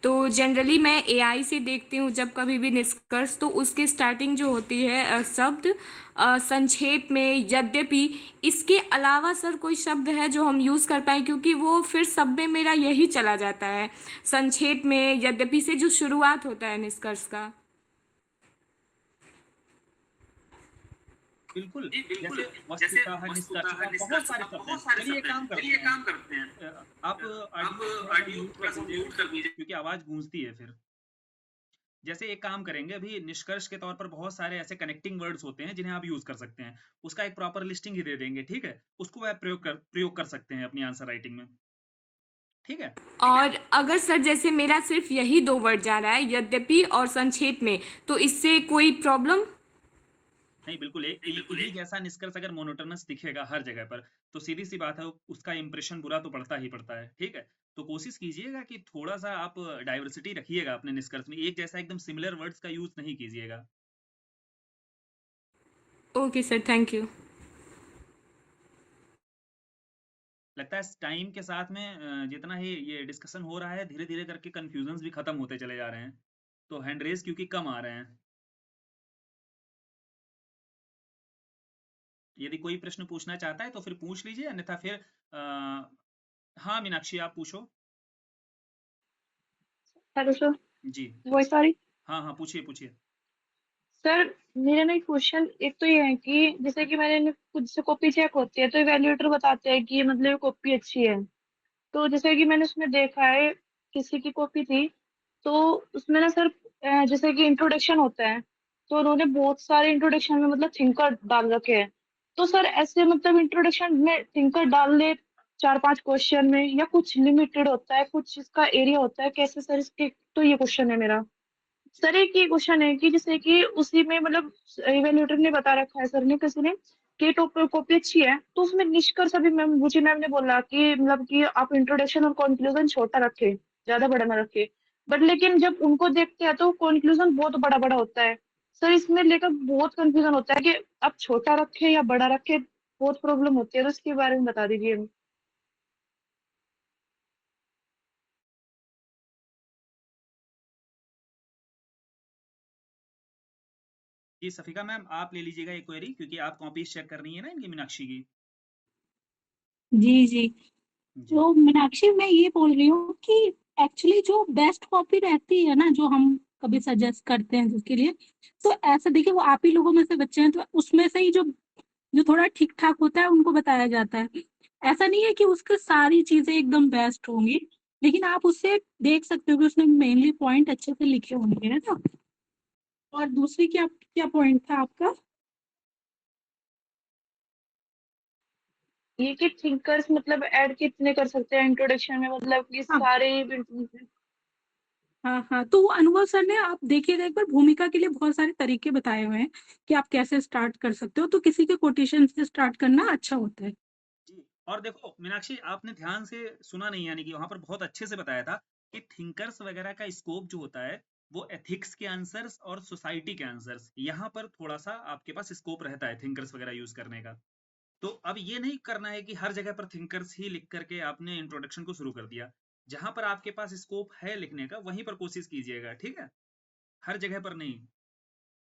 तो जनरली मैं एआई से देखती हूँ जब कभी भी निष्कर्ष, तो उसकी स्टार्टिंग जो होती है शब्द संक्षेप में, यद्यपि, इसके अलावा सर कोई शब्द है जो हम यूज़ कर पाए, क्योंकि वो फिर सब में मेरा यही चला जाता है, संक्षेप में, यद्यपि से जो शुरुआत होता है निष्कर्ष का। बिल्कुल, जैसे वस्तुतः, निष्कर्षतः, बहुत सारे शब्द हैं। चलिए एक काम करते हैं, आप ऑडियो को थोड़ा सा म्यूट कर दीजिए, क्योंकि आवाज गूंजती है फिर। जैसे एक काम करेंगे, अभी निष्कर्ष के तौर पर बहुत सारे ऐसे कनेक्टिंग वर्ड्स होते हैं जिन्हें आप यूज कर सकते हैं, उसका एक प्रॉपर लिस्टिंग ही दे देंगे, ठीक है? उसको आप प्रयोग कर सकते हैं अपनी आंसर राइटिंग में, ठीक है? और अगर सर जैसे मेरा सिर्फ यही 2 वर्ड जा रहा है, यद्यपि और संक्षेप में, तो इससे कोई प्रॉब्लम? नहीं, बिल्कुल, एक ही जैसा निष्कर्ष अगर मोनोटोनस दिखेगा हर जगह पर, तो सीधी सी बात है, उसका इंप्रेशन बुरा तो पड़ता ही पड़ता है, ठीक है? तो कोशिश कीजिएगा कि थोड़ा सा आप डाइवर्सिटी रखिएगा अपने निष्कर्ष में, एक जैसा एकदम सिमिलर वर्ड्स का यूज नहीं कीजिएगा। Okay sir, thank you. लगता है टाइम के साथ में जितना ही ये डिस्कशन हो रहा है, धीरे धीरे करके कंफ्यूजन्स भी खत्म होते चले जा रहे हैं, तो हैंड रेज क्योंकि कम आ रहे हैं। यदि कोई प्रश्न पूछना चाहता है तो फिर पूछ लीजिए, अन्यथा फिर हाँ मीनाक्षी, आप पूछो। हेलो सर, जी, वॉइस आ रही? हाँ हाँ, पूछिए पूछिए। सर मेरा ना एक क्वेश्चन, एक तो ये है कि जैसे कि मैंने खुद से कॉपी चेक होती है तो इवैल्यूएटर बताते हैं कि मतलब कॉपी अच्छी है। तो जैसे कि मैंने उसमें देखा है, किसी की कॉपी थी, तो उसमें ना सर जैसे कि इंट्रोडक्शन होता है, तो उन्होंने बहुत सारे इंट्रोडक्शन में मतलब थिंकर डाल रखे हैं। तो सर ऐसे मतलब इंट्रोडक्शन में थिंकर डाल ले 4-5 क्वेश्चन में, या कुछ लिमिटेड होता है, कुछ इसका एरिया होता है, कैसे सर इसके? तो ये क्वेश्चन है मेरा सर। एक ये क्वेश्चन है कि जैसे कि उसी में मतलब इवेल्यूएटर ने बता रखा है सर ने, किसी ने, कि टॉप कॉपी अच्छी है, तो उसमें निष्कर्ष अभी मैम मुझे मैम ने बोला कि मतलब कि आप इंट्रोडक्शन और कंक्लूजन छोटा रखे, ज्यादा बड़ा ना रखे। बट लेकिन जब उनको देखते हैं तो कंक्लूजन बहुत बड़ा बड़ा होता है। सर इसमें लेकर बहुत कंफ्यूजन होता है कि आप छोटा रखे या बड़ा रखे, बहुत प्रॉब्लम होती है, तो इसके बारे में बता दीजिए। जी सफिका मैम, आप ले लीजिएगा ये क्वेरी, क्योंकि आप कॉपीज चेक कर रही है ना इनकी, मीनाक्षी की। जी जी। जी तो मीनाक्षी, मैं ये बोल रही हूँ कि एक्चुअली जो बेस्ट कॉपी रहती है ना, जो हम कभी सजेस्ट करते हैं जिसके लिए, तो ऐसा देखिए, वो आप ही लोगों में से बच्चे हैं, तो उसमें से ही जो जो थोड़ा ठीक ठाक होता है उनको बताया जाता है। ऐसा नहीं है कि उसकी सारी चीजें एकदम बेस्ट होंगी, लेकिन आप उससे देख सकते हो कि उसने मेनली पॉइंट अच्छे से लिखे होंगे, है ना। और दूसरी क्या क्या पॉइंट था आपका? ये कि थिंकर्स मतलब ऐड कितने कर सकते हैं इंट्रोडक्शन में, मतलब कि हाँ सारे। हाँ हाँ, तो वो अनुभव सर ने, आप देखिएगा एक बार, भूमिका के लिए बहुत सारे तरीके बताए हुए हैं कि आप कैसे स्टार्ट कर सकते हो, तो किसी के कोटेशन से स्टार्ट करना अच्छा होता है। जी। और देखो मीनाक्षी, आपने ध्यान से सुना नहीं, यानी कि वहां पर बहुत अच्छे से बताया था कि थिंकर्स वगैरह का स्कोप जो होता है, वो एथिक्स के आंसर्स और सोसाइटी के आंसर्स, यहाँ पर थोड़ा सा आपके पास स्कोप रहता है थिंकर्स वगैरह यूज करने का। तो अब ये नहीं करना है कि हर जगह पर थिंकर्स ही लिख करके आपने इंट्रोडक्शन को शुरू कर दिया। जहां पर आपके पास स्कोप है लिखने का, वहीं पर कोशिश कीजिएगा, ठीक है? हर जगह पर नहीं।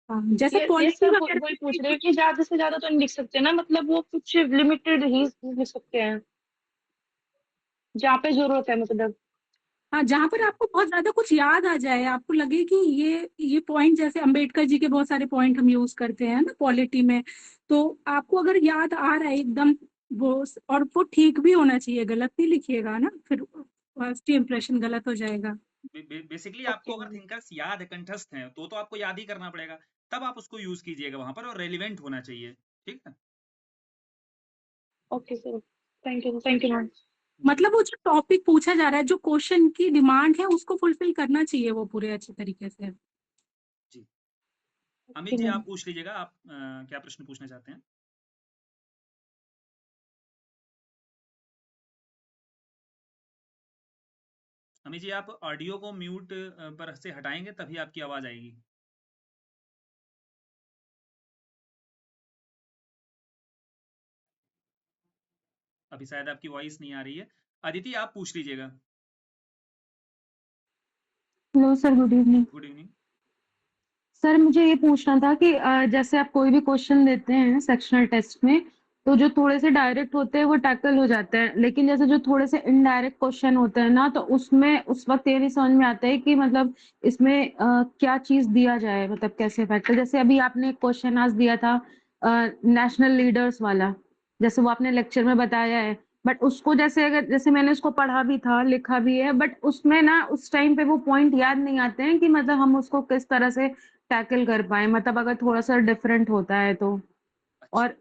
हाँ, जैसे ये पॉलिटी सर वगैरह वही में पूछ रहे भी हैं कि ज्यादा से ज्यादा तो नहीं लिख सकते ना, मतलब वो कुछ लिमिटेड ही लिख सकते हैं जहाँ पे जरूरत है मतलब। हाँ, जहां पर आपको बहुत ज्यादा कुछ याद आ जाए, आपको लगे कि ये पॉइंट, जैसे अंबेडकर जी के बहुत सारे पॉइंट हम यूज करते हैं ना पॉलिटी में, तो आपको अगर याद आ रहा है एकदम, वो, और वो ठीक भी होना चाहिए, गलत नहीं लिखिएगा ना, फिर फर्स्ट इंप्रेशन गलत हो जाएगा। बेसिकली आपको ओके अगर मैम। थिंकर्स याद है, कंठस्थ हैं, तो आपको याद ही करना पड़ेगा, तब आप उसको यूज कीजिएगा वहां पर, और रेलिवेंट होना चाहिए, ठीक है? Okay sir, thank you ma'am. जी मतलब वो जो टॉपिक पूछा जा रहा है, जो क्वेश्चन की डिमांड है, उसको फुलफिल करना चाहिए वो पूरे अच्छे तरीके से। जी। Okay Amit ji, ma'am. आप पूछ लीजिएगा, आप क्या प्रश्न पूछना चाहते हैं? अमित जी आप ऑडियो को म्यूट पर से हटाएंगे तभी आपकी आवाज आएगी। अभी शायद आपकी वॉइस नहीं आ रही है। अदिति आप पूछ लीजिएगा। Hello sir, good evening. Good evening. Sir मुझे ये पूछना था कि जैसे आप कोई भी क्वेश्चन देते हैं सेक्शनल टेस्ट में, तो जो थोड़े से डायरेक्ट होते हैं वो टैकल हो जाते हैं, लेकिन जैसे जो थोड़े से इनडायरेक्ट क्वेश्चन होते हैं ना, तो उसमें उस वक्त ये नहीं समझ में आता है कि मतलब इसमें क्या चीज दिया जाए, मतलब कैसे फैक्टर। जैसे अभी आपने एक क्वेश्चन आज दिया था नेशनल लीडर्स वाला, जैसे वो आपने लेक्चर में बताया है, बट उसको जैसे अगर जैसे मैंने उसको पढ़ा भी था, लिखा भी है, बट उसमें ना उस टाइम पे वो पॉइंट याद नहीं आते हैं कि मतलब हम उसको किस तरह से टैकल कर पाए, मतलब अगर थोड़ा सा डिफरेंट होता है तो। अच्छा और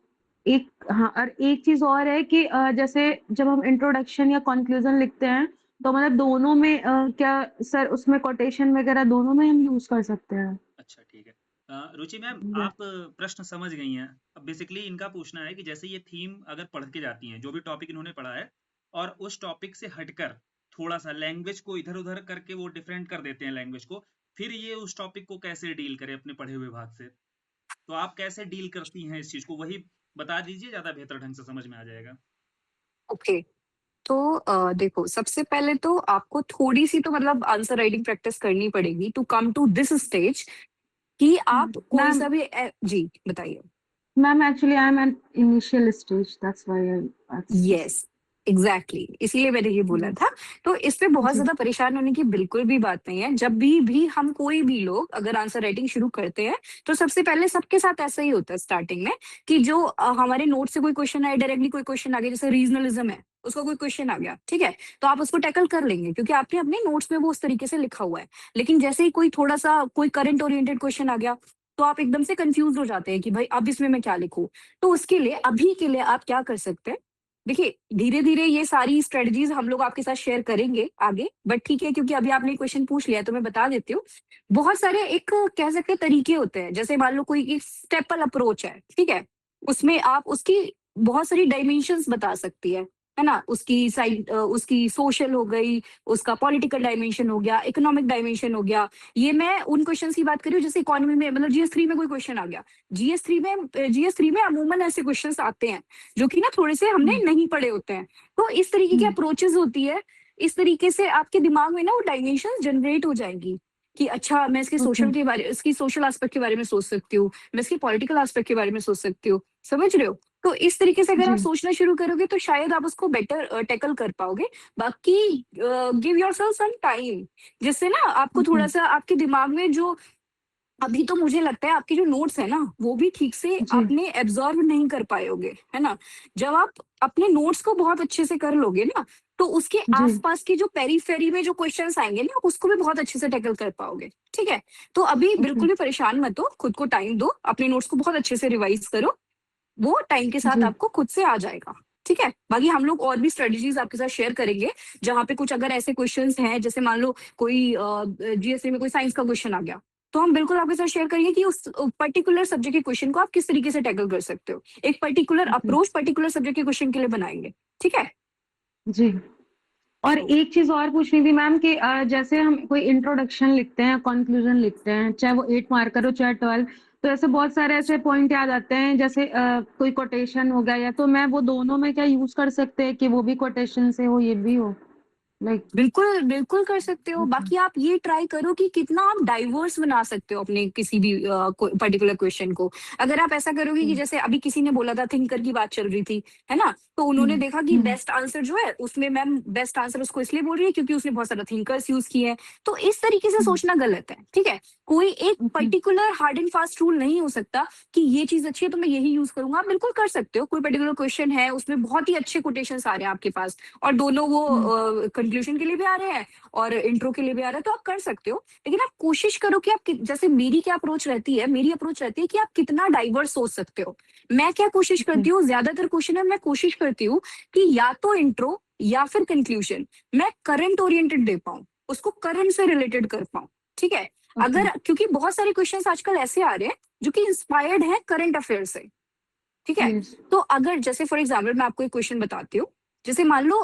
और एक चीज और है कि जैसे जब हम इंट्रोडक्शन या कंक्लूजन लिखते हैं, तो मतलब दोनों में क्या सर उसमें कोटेशन वगैरह दोनों में हम यूज कर सकते हैं? अच्छा ठीक है। रुचि मैम आप प्रश्न समझ गई हैं। अब बेसिकली इनका पूछना है कि जैसे ये थीम अगर पढ़ के जाती हैं, जो भी टॉपिक इन्होंने पढ़ा है, और उस टॉपिक से हटकर थोड़ा सा लैंग्वेज को इधर उधर करके वो डिफरेंट कर देते हैं लैंग्वेज को, फिर ये उस टॉपिक को कैसे डील करें अपने पढ़े हुए भाग से। तो आप कैसे डील करती हैं इस चीज को, वही बता दीजिए, ज्यादा बेहतर ढंग से समझ में आ जाएगा। ओके। तो देखो, सबसे पहले तो आपको थोड़ी सी तो मतलब आंसर राइटिंग प्रैक्टिस करनी पड़ेगी to come to this stage कि आप कोई मैम सा भी जी बताइए। Ma'am actually I am an initial stage, that's why I asked. Yes, exactly, इसीलिए मैंने ये बोला था। तो इस पे बहुत जी ज्यादा परेशान होने की बिल्कुल भी बात नहीं है। जब भी हम कोई भी लोग अगर आंसर राइटिंग शुरू करते हैं, तो सबसे पहले सबके साथ ऐसा ही होता है स्टार्टिंग में कि जो हमारे नोट से कोई क्वेश्चन आए, डायरेक्टली कोई क्वेश्चन आ गया, जैसे रीजनलिज्म है, उसका कोई क्वेश्चन आ गया, ठीक है, तो आप उसको टैकल कर लेंगे क्योंकि आपने अपने नोट्स में वो उस तरीके से लिखा हुआ है। लेकिन जैसे ही कोई थोड़ा सा कोई करंट ओरिएंटेड क्वेश्चन आ गया, तो आप एकदम से कंफ्यूज हो जाते हैं कि भाई अब इसमें मैं क्या लिखूं। तो उसके लिए अभी के लिए आप क्या कर सकते हैं, देखिए धीरे धीरे ये सारी स्ट्रेटजीज हम लोग आपके साथ शेयर करेंगे आगे, बट ठीक है क्योंकि अभी आपने क्वेश्चन पूछ लिया है तो मैं बता देती हूँ। बहुत सारे एक कह सकते हैं तरीके होते हैं, जैसे मान लो कोई एक स्टेपल अप्रोच है, ठीक है, उसमें आप उसकी बहुत सारी डायमेंशंस बता सकती है ना, उसकी साइड, उसकी सोशल हो गई, उसका पॉलिटिकल डायमेंशन हो गया, इकोनॉमिक डायमेंशन हो गया। ये मैं उन क्वेश्चंस की बात कर रही हूँ जैसे इकोनॉमी में, मतलब जीएस3 में कोई क्वेश्चन आ गया, जीएस3 में अमूमन ऐसे क्वेश्चंस आते हैं जो कि ना थोड़े से हमने नहीं पढ़े होते हैं। तो इस तरीके की अप्रोचेस होती है, इस तरीके से आपके दिमाग में ना वो डायमेंशन जनरेट हो जाएंगी कि अच्छा मैं इसके सोशल के बारे, इसकी सोशल एस्पेक्ट के बारे में सोच सकती हूँ, मैं इसकी पॉलिटिकल एस्पेक्ट के बारे में सोच सकती हूँ, समझ रहे हो। तो इस तरीके से अगर आप जी सोचना शुरू करोगे तो शायद आप उसको बेटर टैकल कर पाओगे। बाकी गिव योरसेल्फ सम टाइम, जिससे ना आपको थोड़ा सा आपके दिमाग में जो अभी तो मुझे लगता है आपके जो नोट्स है ना वो भी ठीक से जी आपने एब्जॉर्व नहीं कर पाओगे, है ना। जब आप अपने नोट्स को बहुत अच्छे से कर लोगे ना, तो उसके जी आसपास की जो पेरीफेरी में जो क्वेश्चंस आएंगे ना, आप उसको भी बहुत अच्छे से टैकल कर पाओगे, ठीक है। तो अभी बिल्कुल भी परेशान मत हो, खुद को टाइम दो, अपने नोट्स को बहुत अच्छे से रिवाइज करो, वो टाइम के साथ जी आपको खुद से आ जाएगा, ठीक है। बाकी हम लोग और भी स्ट्रेटजीज आपके साथ शेयर करेंगे, जहाँ पे कुछ अगर ऐसे क्वेश्चंस हैं, जैसे मान लो कोई जीएसए में कोई साइंस का क्वेश्चन आ गया, तो हम बिल्कुल आपके साथ शेयर करेंगे कि उस पर्टिकुलर सब्जेक्ट के क्वेश्चन को आप किस तरीके से टैकल कर सकते हो। एक पर्टिकुलर अप्रोच पर्टिकुलर सब्जेक्ट के क्वेश्चन के लिए बनाएंगे, ठीक है। जी। और तो एक चीज और पूछनी थी मैम कि जैसे हम कोई इंट्रोडक्शन लिखते हैं, कंक्लूजन लिखते हैं, चाहे वो 8 मार्कर हो चाहे 12, तो ऐसे बहुत सारे ऐसे पॉइंट याद आते हैं, जैसे कोई कोटेशन हो गया, या तो मैं वो दोनों में क्या यूज कर सकते हैं कि वो भी कोटेशन से हो ये भी हो, लाइक? बिल्कुल बिल्कुल कर सकते हो। बाकी आप ये ट्राई करो कि कितना आप डाइवर्स बना सकते हो अपने किसी भी पर्टिकुलर क्वेश्चन को। अगर आप ऐसा करोगे कि जैसे अभी किसी ने बोला था थिंकर की बात चल रही थी, है ना, तो उन्होंने देखा कि बेस्ट आंसर जो है उसमें मैम बेस्ट आंसर उसको इसलिए बोल रही है क्योंकि उसने बहुत सारा थिंकर्स यूज किए हैं। तो इस तरीके से सोचना गलत है, ठीक है। कोई एक particular hard and fast rule नहीं हो सकता कि ये चीज अच्छी है तो मैं यही यूज करूंगा। आप बिल्कुल कर सकते हो, कोई पर्टिकुलर क्वेश्चन है उसमें बहुत ही अच्छे कोटेशन आ रहे हैं आपके पास, और दोनों वो कंक्लूजन के लिए भी आ रहे हैं और इंट्रो के लिए भी आ रहे हैं, तो आप कर सकते हो। लेकिन आप कोशिश करो कि आप जैसे मेरी क्या अप्रोच रहती है, मेरी अप्रोच रहती है कि आप कितना डाइवर्स सोच सकते हो। मैं क्या कोशिश करती हूँ, ज्यादातर क्वेश्चन है मैं कोशिश करती हूँ कि या तो इंट्रो या फिर कंक्लूजन मैं करंट ओरिएंटेड दे पाऊं, उसको करंट से रिलेटेड कर पाऊं, ठीक है। अगर क्योंकि बहुत सारे क्वेश्चंस आजकल ऐसे आ रहे हैं जो कि इंस्पायर्ड है करंट अफेयर से, ठीक है। यस तो अगर जैसे फॉर एग्जाम्पल मैं आपको एक क्वेश्चन बताती हूँ जैसे मान लो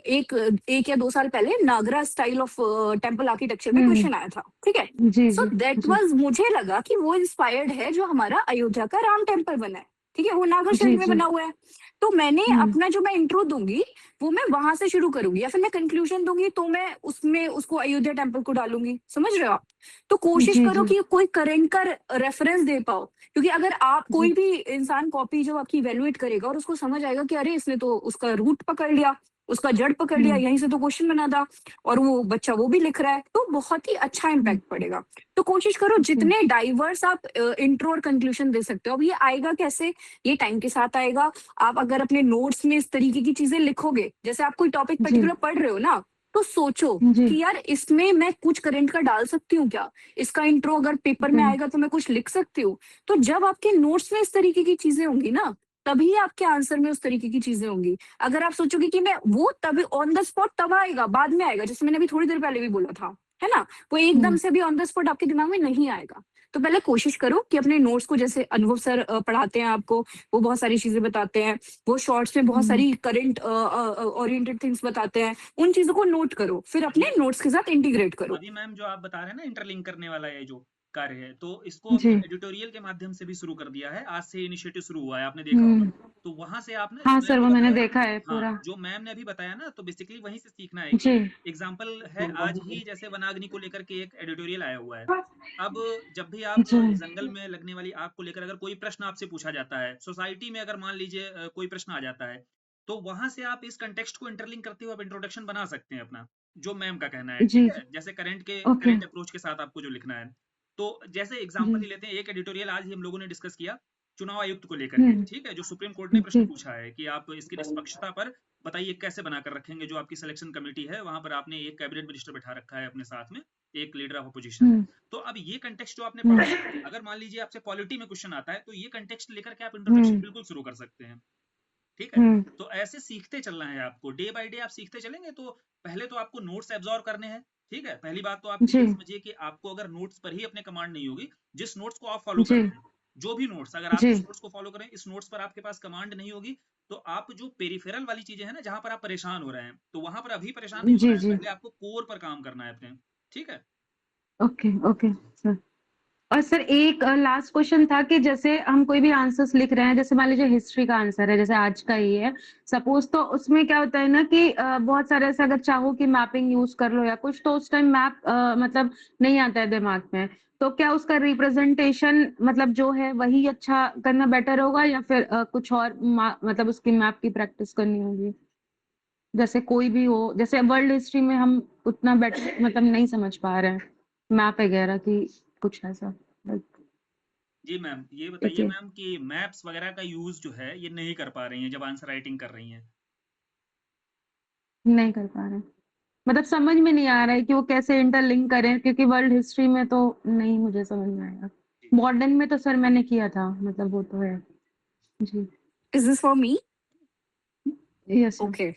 एक या 2 साल पहले नागरा स्टाइल ऑफ टेम्पल आर्किटेक्चर में क्वेश्चन आया था, ठीक है। जी सो जी दैट जी वाज, मुझे लगा कि वो इंस्पायर्ड है जो हमारा अयोध्या का राम टेम्पल बना है, ठीक है, वो नागर जी शैली में जी बना हुआ है। तो मैंने हम्म अपना जो मैं इंट्रो दूंगी वो मैं वहां से शुरू करूंगी, या फिर मैं कंक्लूजन दूंगी तो मैं उसमें उसको अयोध्या टेम्पल को डालूंगी, समझ रहे हो आप। तो कोशिश जी करो जी कि कोई करंट का रेफरेंस दे पाओ, क्योंकि अगर आप जी कोई भी इंसान कॉपी जो आपकी इवेलुएट करेगा और उसको समझ आएगा कि अरे इसने तो उसका रूट पकड़ लिया, उसका जड़ पकड़ लिया, हम्म यहीं से तो क्वेश्चन बना था, और वो बच्चा वो भी लिख रहा है, तो बहुत ही अच्छा हम्म, इम्पैक्ट पड़ेगा। तो कोशिश करो ओके जितने डाइवर्स आप इंट्रो और कंक्लूजन दे सकते हो। अब ये आएगा कैसे, ये टाइम के साथ आएगा। आप अगर अपने नोट्स में इस तरीके की चीजें लिखोगे, जैसे आप कोई टॉपिक जी पर्टिकुलर पढ़ रहे हो ना, तो सोचो जी कि यार इसमें मैं कुछ करंट का डाल सकती हूँ क्या, इसका इंट्रो अगर पेपर में ओके आएगा तो मैं कुछ लिख सकती हूँ। तो जब आपके नोट्स में इस तरीके की चीजें होंगी ना, तभी आपके आंसर में उस तरीके की चीजें होंगी। अगर आप सोचोगे कि मैं वो तभी ऑन द स्पॉट तब आएगा, बाद में आएगा, जैसे मैंने अभी थोड़ी देर पहले भी बोला था, है ना, वो एकदम हम्म से भी ऑन द स्पॉट आपके दिमाग में नहीं आएगा। तो पहले कोशिश करो कि अपने नोट्स को, जैसे अनुभव सर पढ़ाते हैं आपको, वो बहुत सारी चीजें बताते हैं, वो शॉर्ट्स में बहुत हम्म सारी करंट ओरिएंटेड थिंग्स बताते हैं, उन चीजों को नोट करो, फिर अपने नोट्स के साथ इंटीग्रेट करो। अभी मैम जो आप बता रहे हैं ना इंटरलिंक करने वाला ये जो कार्य है, तो इसको जी अभी एडिटोरियल के माध्यम से भी शुरू कर दिया है। आज से इनिशिएटिव शुरू हुआ है, आपने देखा होगा। हम्म तो वहां से आपने जो हाँ मैम सर, ने वो मैंने बताया, देखा है हाँ, पूरा। जो मैम ने अभी बताया ना, तो बेसिकली वहीं से सीखना है जी कि एग्जाम्पल है, आज ही जैसे वनाग्नि को लेकर के एक एडिटोरियल आया हुआ है। अब जब भी आप जी जंगल में लगने वाली आग को लेकर अगर कोई प्रश्न आपसे पूछा जाता है, सोसाइटी में अगर मान लीजिए कोई प्रश्न आ जाता है, तो वहां से आप इस कंटेक्स्ट को इंटरलिंक करते हुए आप इंट्रोडक्शन बना सकते हैं अपना, जो मैम का कहना है, ठीक जी है, जैसे ओके करंट अप्रोच के साथ आपको जो लिखना है। तो जैसे एग्जांपल जी ही लेते हैं, एक एडिटोरियल आज ही हम लोगों ने डिस्कस किया चुनाव आयुक्त को लेकर के, ठीक है, जो सुप्रीम कोर्ट ने प्रश्न जी पूछा है कि आप इसकी निष्पक्षता पर बताइए कैसे बनाकर रखेंगे, जो आपकी सिलेक्शन कमेटी है वहां पर आपने एक कैबिनेट मिनिस्टर बैठा रखा है अपने साथ में, एक लीडर ऑफ अपोजिशन है। हम्म तो अब ये कंटेक्स्ट जो आपने हम्म पढ़ा, अगर मान लीजिए आपसे पॉलिटी में क्वेश्चन आता है, तो ये कंटेक्स्ट लेकर के आप इंट्रोडक्शन बिल्कुल शुरू कर सकते हैं, ठीक है। हम्म तो ऐसे सीखते चलना है आपको, डे बाय डे आप सीखते चलेंगे। तो पहले तो आपको नोट्स एब्जॉर्ब करने हैं, ठीक है। पहली बात तो आप जी ये समझिए कि आपको अगर नोट्स पर ही अपने कमांड नहीं होगी, जिस नोट्स को आप फॉलो कर जी रहे हैं, जो भी नोट्स, अगर आप जी इस नोट्स को फॉलो करें, इस नोट्स पर आपके पास कमांड नहीं होगी, तो आप जो पेरिफेरल वाली चीजें हैं ना, जहां पर आप परेशान हो रहे हैं, तो वहां पर अभी परेशान नहीं होना जी है, जी पहले आपको कोर पर काम करना है अपने, ठीक है। Okay okay sir. और सर एक लास्ट क्वेश्चन था कि जैसे हम कोई भी आंसर्स लिख रहे हैं, जैसे मान लीजिए हिस्ट्री का आंसर है, जैसे आज का ही है सपोज, तो उसमें क्या होता है ना कि बहुत सारे ऐसे अगर चाहो कि मैपिंग यूज कर लो या कुछ, तो उस टाइम मैप मतलब नहीं आता है दिमाग में, तो क्या उसका रिप्रेजेंटेशन मतलब जो है वही अच्छा करना बेटर होगा, या फिर कुछ और मतलब उसकी मैप की प्रैक्टिस करनी होगी? जैसे कोई भी हो, जैसे वर्ल्ड हिस्ट्री में हम उतना बेटर मतलब नहीं समझ पा रहे हैं मैप वगैरह की, कुछ ऐसा like, जी मैम, ये ठीक बताइए है, मैम कि मैप्स वगैरह का यूज जो है ये नहीं कर पा रही हैं जब आंसर राइटिंग कर रही हैं। नहीं कर पा रहे हैं। मतलब समझ में नहीं आ रहा है कि वो कैसे इंटरलिंक करें, क्योंकि वर्ल्ड हिस्ट्री में तो नहीं मुझे समझ में आएगा। जी मॉडर्न में तो सर मैंने किया था, मतलब वो तो है। जी is this for me? Yes sir. Okay,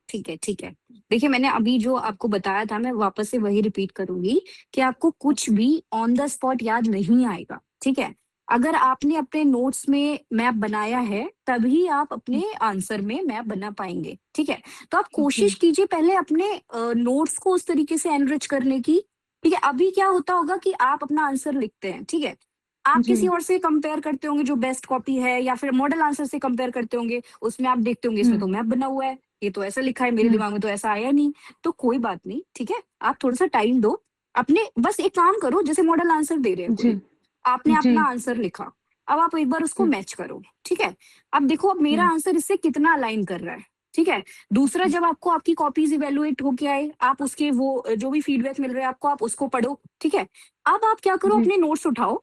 ठीक है, ठीक है। देखिए, मैंने अभी जो आपको बताया था, मैं वापस से वही रिपीट करूंगी कि आपको कुछ भी ऑन द स्पॉट याद नहीं आएगा, ठीक है। अगर आपने अपने नोट्स में मैप बनाया है, तभी आप अपने आंसर में मैप बना पाएंगे, ठीक है। तो आप ओके कोशिश कीजिए पहले अपने नोट्स को उस तरीके से एनरिच करने की, ठीक है। अभी क्या होता होगा कि आप अपना आंसर लिखते हैं, ठीक है, आप जी किसी और से कंपेयर करते होंगे जो बेस्ट कॉपी है, या फिर मॉडल आंसर से कंपेयर करते होंगे, उसमें आप देखते होंगे इसमें तो मैप बना हुआ है, ये तो ऐसा लिखा है, मेरे हम्म दिमाग में तो ऐसा आया नहीं। तो कोई बात नहीं, ठीक है, आप थोड़ा सा टाइम दो अपने, बस एक काम करो, जैसे मॉडल आंसर दे रहे हैं जी कोई, आपने जी अपना आंसर लिखा, अब आप एक बार उसको जी मैच करो, ठीक है। अब देखो अब मेरा आंसर इससे कितना अलाइन कर रहा है, ठीक है। दूसरा, जब आपको आपकी कॉपीज इवेलुएट होके आए, आप उसके वो जो भी फीडबैक मिल रहा है आपको, आप उसको पढ़ो, ठीक है। अब आप क्या करो, जी अपने नोट्स उठाओ,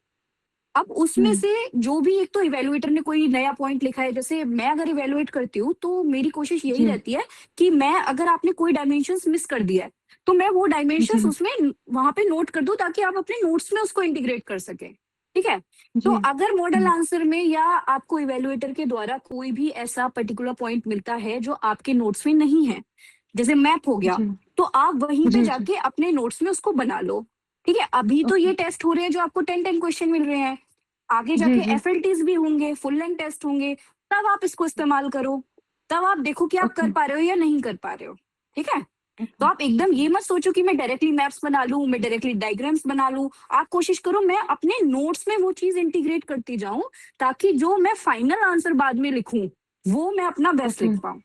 अब उसमें हम्म से जो भी, एक तो इवेलुएटर ने कोई नया पॉइंट लिखा है, जैसे मैं अगर इवेलुएट करती हूँ तो मेरी कोशिश यही जी रहती है कि मैं, अगर आपने कोई डायमेंशंस मिस कर दिया है, तो मैं वो डायमेंशंस जी उसमें वहां पे नोट कर दूं, ताकि आप अपने नोट्स में उसको इंटीग्रेट कर सके, ठीक है। तो जी अगर मॉडल हम्म आंसर में या आपको इवेलुएटर के द्वारा कोई भी ऐसा पर्टिकुलर पॉइंट मिलता है जो आपके नोट्स में नहीं है, जैसे मैप हो गया, जी तो आप वहीं पे जी जी जाके अपने नोट्स में उसको बना लो, ठीक है। अभी तो ओके ये टेस्ट हो रहे हैं जो आपको 10-10 क्वेश्चन मिल रहे हैं, आगे जी जाके जी एफएलटीज भी होंगे, फुल लेंथ टेस्ट होंगे, तब आप इसको इस्तेमाल करो। तब आप देखो कि आप कर पा रहे हो या नहीं कर पा रहे हो, ठीक है? तो आप एकदम ये मत सोचो कि मैं डायरेक्टली मैप्स बना लूं, मैं डायरेक्टली डायग्राम्स बना लूं। आप कोशिश करो मैं अपने नोट्स में वो चीज इंटीग्रेट करती जाऊं, ताकि जो मैं फाइनल आंसर बाद में लिखूं वो मैं अपना बेस्ट लिख पाऊं।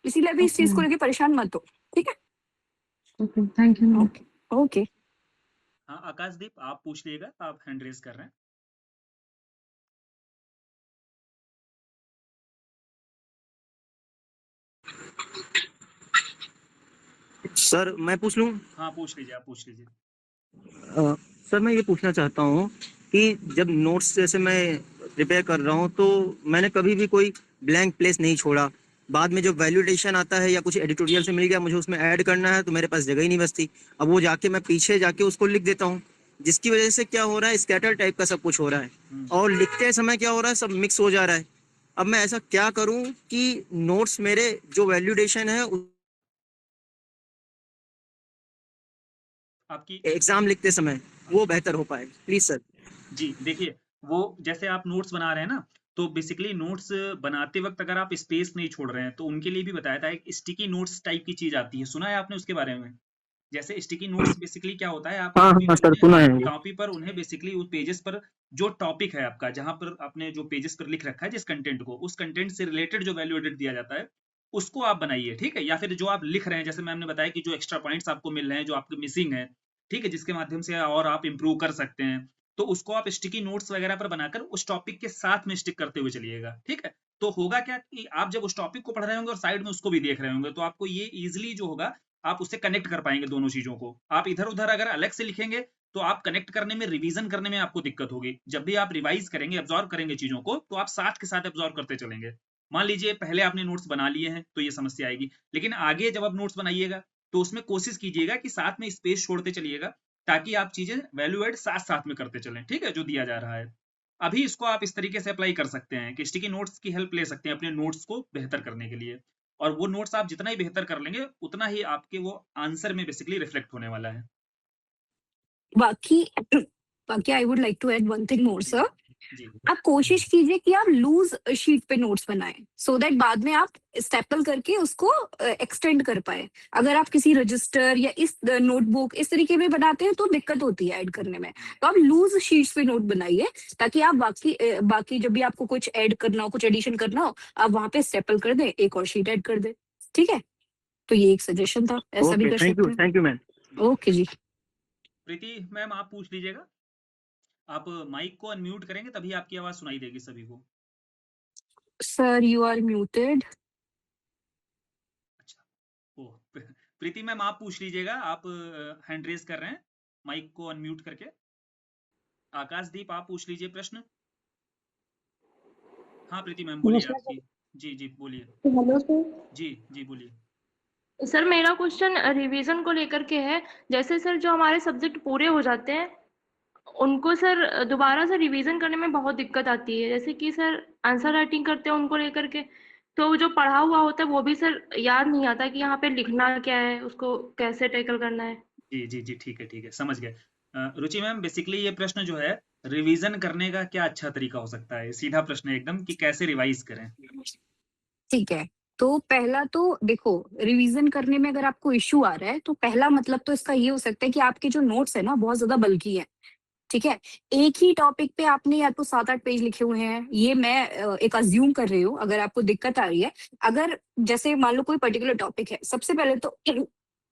इसीलिए अभी इस चीज को लेके परेशान मत हो, ठीक है? Okay, thank you. Okay okay. हाँ आकाशदीप, आप पूछ लीजिएगा, आप हैंड रेज कर रहे हैं। सर मैं पूछ लूं? हाँ पूछ लीजिए, आप पूछ लीजिए। सर मैं ये पूछना चाहता हूँ कि जब नोट्स जैसे मैं प्रिपेयर कर रहा हूँ तो मैंने कभी भी कोई ब्लैंक प्लेस नहीं छोड़ा। बाद में जो वैल्यूडेशन आता है या कुछ एडिटोरियल से मिल गया, मुझे उसमें ऐड करना है तो मेरे पास जगह ही नहीं बचती। अब वो जाके मैं पीछे जाके उसको लिख देता हूँ, जिसकी वजह से क्या हो रहा है, स्कैटर टाइप का सब कुछ हो रहा है और लिखते समय क्या हो रहा है, सब मिक्स हो जा रहा है। अब मैं ऐसा क्या करूँ कि नोट्स मेरे जो वैल्यूडेशन है आपकी एग्जाम लिखते समय वो बेहतर हो पाए, प्लीज सर। जी देखिए, वो जैसे आप नोट्स बना रहे हैं ना, तो बेसिकली नोट्स बनाते वक्त अगर आप स्पेस नहीं छोड़ रहे हैं तो उनके लिए भी बताया था, एक स्टिकी नोट्स टाइप की चीज आती है, सुना है आपने उसके बारे में? जैसे स्टिकी नोट्स बेसिकली क्या होता है, आप हाँ कॉपी हाँ पर सर, सुना है। कॉपी पर उन्हें बेसिकली उस पेजेस पर जो टॉपिक है आपका, जहां पर आपने जो पेजेस पर लिख रखा है जिस कंटेंट को, उस कंटेंट से रिलेटेड जो वैल्यू एडेड दिया जाता है उसको आप बनाइए, ठीक है? या फिर जो आप लिख रहे हैं, जैसे मैंने बताया कि जो एक्स्ट्रा पॉइंट्स आपको मिल रहे हैं, जो आपके मिसिंग है, ठीक है, जिसके माध्यम से और आप इंप्रूव कर सकते हैं, तो उसको आप स्टिकी नोट्स वगैरह पर बनाकर उस टॉपिक के साथ में स्टिक करते हुए चलिएगा, ठीक है? तो होगा क्या कि आप जब उस टॉपिक को पढ़ रहे होंगे और साइड में उसको भी देख रहे होंगे, तो आपको ये इजिली जो होगा आप उससे कनेक्ट कर पाएंगे दोनों चीजों को। आप इधर उधर अगर अलग से लिखेंगे तो आप कनेक्ट करने में, रिवीजन करने में आपको दिक्कत होगी। जब भी आप रिवाइज करेंगे, एब्जॉर्व करेंगे चीजों को, तो आप साथ के साथ एब्जॉर्व करते चलेंगे। मान लीजिए पहले आपने नोट्स बना लिए हैं तो ये समस्या आएगी, लेकिन आगे जब आप नोट्स बनाइएगा तो उसमें कोशिश कीजिएगा कि साथ में स्पेस छोड़ते चलिएगा, ताकि आप चीजें वैल्यू एड साथ साथ में करते चलें, ठीक है, जो दिया जा रहा है। अभी इसको आप इस तरीके से अप्लाई कर सकते हैं कि स्टिकी नोट्स की हेल्प ले सकते हैं अपने नोट्स को बेहतर करने के लिए, और वो नोट्स आप जितना ही बेहतर कर लेंगे उतना ही आपके वो आंसर में बेसिकली रिफ्लेक्ट होने वाला है। बाकी बाकी I would like to add one thing more sir. जी आप कोशिश कीजिए कि आप लूज शीट पे नोट्स बनाएं, सो दैट बाद में आप स्टेपल करके उसको एक्सटेंड कर पाए। अगर आप किसी रजिस्टर या इस नोटबुक इस तरीके में बनाते हैं तो दिक्कत होती है ऐड करने में। तो आप लूज शीट्स पे नोट बनाइए, ताकि आप बाकी जब भी आपको कुछ ऐड करना हो, कुछ एडिशन करना हो, आप वहां पे स्टेपल कर दें, एक और शीट ऐड कर दें, ठीक है? तो ये एक सजेशन था, ऐसा भी कर सकते हैं। Thank you ma'am. ओके जी। प्रीति मैम, आप पूछ लीजिएगा। आप माइक को अनम्यूट करेंगे तभी आपकी आवाज सुनाई देगी सभी को। Sir you are muted. अच्छा, ओ प्रीति मैम आप पूछ लीजिएगा, आप हैंड रेज कर रहे हैं माइक को अनम्यूट करके। आकाशदीप आप पूछ लीजिए प्रश्न। हाँ प्रीति मैम बोलिए आपकी। जी जी बोलिए। Hello sir. जी जी बोलिए। सर मेरा क्वेश्चन रिवीजन को लेकर के है। जैसे सर जो हमारे सब्जेक्ट पूरे हो जाते हैं उनको सर दोबारा से रिवीजन करने में बहुत दिक्कत आती है। जैसे कि सर आंसर राइटिंग करते हैं उनको लेकर के, तो जो पढ़ा हुआ होता है वो भी सर याद नहीं आता कि यहाँ पे लिखना क्या है, उसको कैसे टैकल करना है। जी जी जी ठीक है, समझ गए। रुचि मैम, बेसिकली ये प्रश्न जो है, रिवीजन करने का क्या अच्छा तरीका हो सकता है? सीधा प्रश्न है एकदम कि कैसे रिवाइज करें। ठीक है, तो पहला तो देखो, रिवीजन करने में अगर आपको इश्यू आ रहा है तो पहला मतलब तो इसका ये हो सकता है कि आपके जो नोट्स है ना बहुत ज्यादा बल्की है, ठीक है? एक ही टॉपिक पे आपने या तो 7-8 पेज लिखे हुए हैं, ये मैं एक अज्यूम कर रही हूँ। अगर आपको दिक्कत आ रही है, अगर जैसे मान लो कोई पर्टिकुलर टॉपिक है, सबसे पहले तो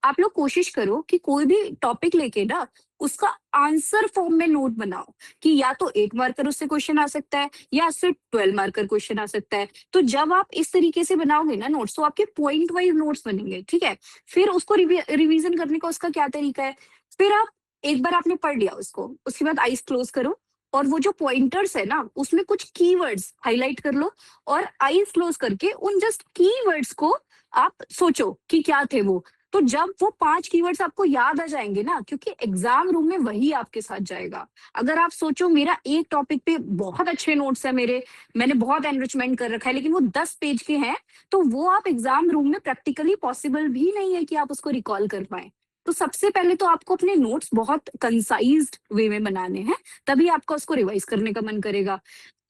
आप लोग कोशिश करो कि कोई भी टॉपिक लेके ना उसका आंसर फॉर्म में नोट बनाओ, कि या तो 8 मार्कर उससे क्वेश्चन आ सकता है या उससे 12 मार्कर क्वेश्चन आ सकता है। तो जब आप इस तरीके से बनाओगे ना नोट्स, तो आपके पॉइंट वाइज नोट्स बनेंगे, ठीक है? फिर उसको रिवीजन करने का उसका क्या तरीका है, फिर आप एक बार आपने पढ़ लिया उसको, उसके बाद आईज क्लोज करो और वो जो पॉइंटर्स है ना उसमें कुछ कीवर्ड्स हाईलाइट कर लो, और आईज क्लोज करके उन जस्ट कीवर्ड्स को आप सोचो कि क्या थे वो। तो जब वो 5 कीवर्ड्स आपको याद आ जाएंगे ना, क्योंकि एग्जाम रूम में वही आपके साथ जाएगा। अगर आप सोचो मेरा एक टॉपिक पे बहुत अच्छे नोट्स है मेरे, मैंने बहुत एनरिचमेंट कर रखा है, लेकिन वो 10 पेज के हैं, तो वो आप एग्जाम रूम में प्रैक्टिकली पॉसिबल भी नहीं है कि आप उसको रिकॉल कर पाए। तो सबसे पहले तो आपको अपने नोट्स बहुत कंसाइज्ड वे में बनाने हैं, तभी आपका उसको रिवाइज करने का मन करेगा।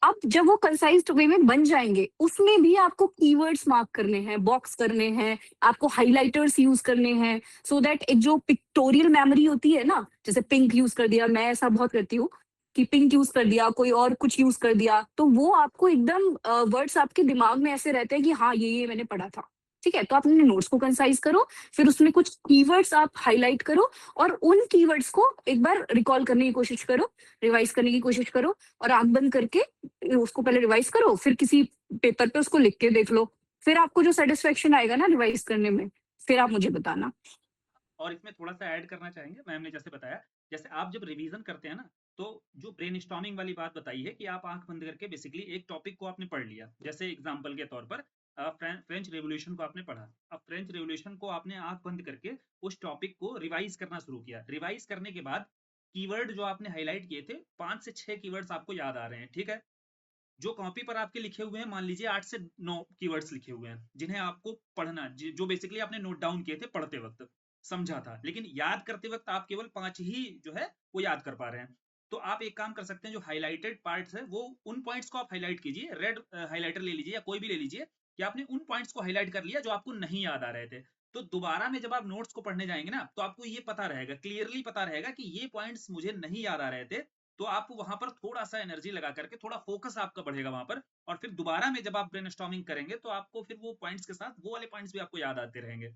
अब जब वो कंसाइज्ड वे में बन जाएंगे, उसमें भी आपको कीवर्ड्स मार्क करने हैं, बॉक्स करने हैं, आपको हाइलाइटर्स यूज करने हैं, सो दैट एक जो पिक्टोरियल मेमोरी होती है ना, जैसे पिंक यूज कर दिया, मैं ऐसा बहुत करती हूँ कि पिंक यूज कर दिया, कोई और कुछ यूज कर दिया, तो वो आपको एकदम वर्ड्स आपके दिमाग में ऐसे रहते हैं कि हाँ ये मैंने पढ़ा था। ठीक है, तो आप अपने नोट्स को कंसाइज करो, फिर उसमें कुछ कीवर्ड्स आप हाईलाइट करो और उन कीवर्ड्स को एक बार रिकॉल करने की कोशिश करो, रिवाइज करने की कोशिश करो, और आंख बंद करके उसको पहले रिवाइज करो, फिर किसी पेपर पे उसको लिख के देख लो, फिर आपको जो सेटिस्फेक्शन आएगा ना रिवाइज करने में, फिर आप मुझे बताना। और इसमें थोड़ा सा ऐड करना चाहेंगे, मैम ने जैसे बताया, जैसे आप जब रिवीजन करते हैं ना, तो जो ब्रेनस्टॉर्मिंग वाली बात बताई है कि आप आंख बंद करके बेसिकली एक टॉपिक को आपने पढ़ लिया, जैसे एग्जांपल के तौर पर फ्रेंच रेवोल्यूशन को आपने पढ़ा। अब फ्रेंच रेवोल्यूशन को आपने आंख बंद करके उस टॉपिक को रिवाइज करना शुरू किया। रिवाइज करने के बाद कीवर्ड जो आपने हाईलाइट किए थे, 5 से 6 कीवर्ड्स आपको याद आ रहे हैं, ठीक है। जो कॉपी पर आपके लिखे हुए हैं, मान लीजिए 8 से 9 कीवर्ड्स लिखे हुए हैं, जिन्हें आपको पढ़ना, जो बेसिकली आपने नोट डाउन किए थे पढ़ते वक्त, समझा था, लेकिन याद करते वक्त आप केवल 5 ही जो है वो याद कर पा रहे हैं। तो आप एक काम कर सकते हैं, जो हाईलाइटेड पार्ट्स है वो उन पॉइंट्स को आप हाईलाइट कीजिए, रेड हाईलाइटर ले लीजिए या कोई भी ले लीजिए, कि आपने उन पॉइंट्स को हाईलाइट कर लिया जो आपको नहीं याद आ रहे थे। तो दोबारा में जब आप नोट्स को पढ़ने जाएंगे ना, तो आपको ये पता रहेगा, क्लियरली पता रहेगा कि ये पॉइंट्स मुझे नहीं याद आ रहे थे, तो आप वहां पर थोड़ा सा एनर्जी लगा करके, थोड़ा फोकस आपका बढ़ेगा वहां पर, और फिर दोबारा में जब आप ब्रेनस्टॉर्मिंग करेंगे तो आपको फिर वो पॉइंट्स के साथ वो वाले पॉइंट्स भी आपको याद आते रहेंगे,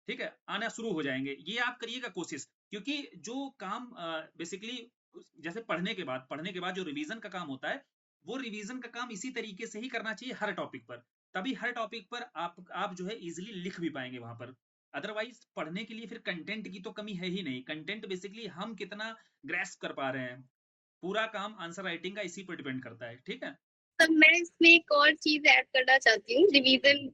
ठीक है, आना शुरू हो जाएंगे। ये आप करिएगा कोशिश, क्योंकि जो काम बेसिकली जैसे पढ़ने के बाद जो रिवीजन का काम होता है, वो रिवीजन का काम इसी तरीके से ही करना चाहिए हर टॉपिक पर, तभी हर टॉपिक पर आप जो है इजिली लिख भी पाएंगे वहां पर। अदरवाइज पढ़ने के लिए फिर कंटेंट की तो कमी है ही नहीं, कंटेंट बेसिकली हम कितना ग्रैस्प कर पा रहे हैं, पूरा काम आंसर राइटिंग का इसी पर डिपेंड करता है, ठीक है। तो मैं इसमें एक और चीज ऐड करना चाहती हूँ। रिवीजन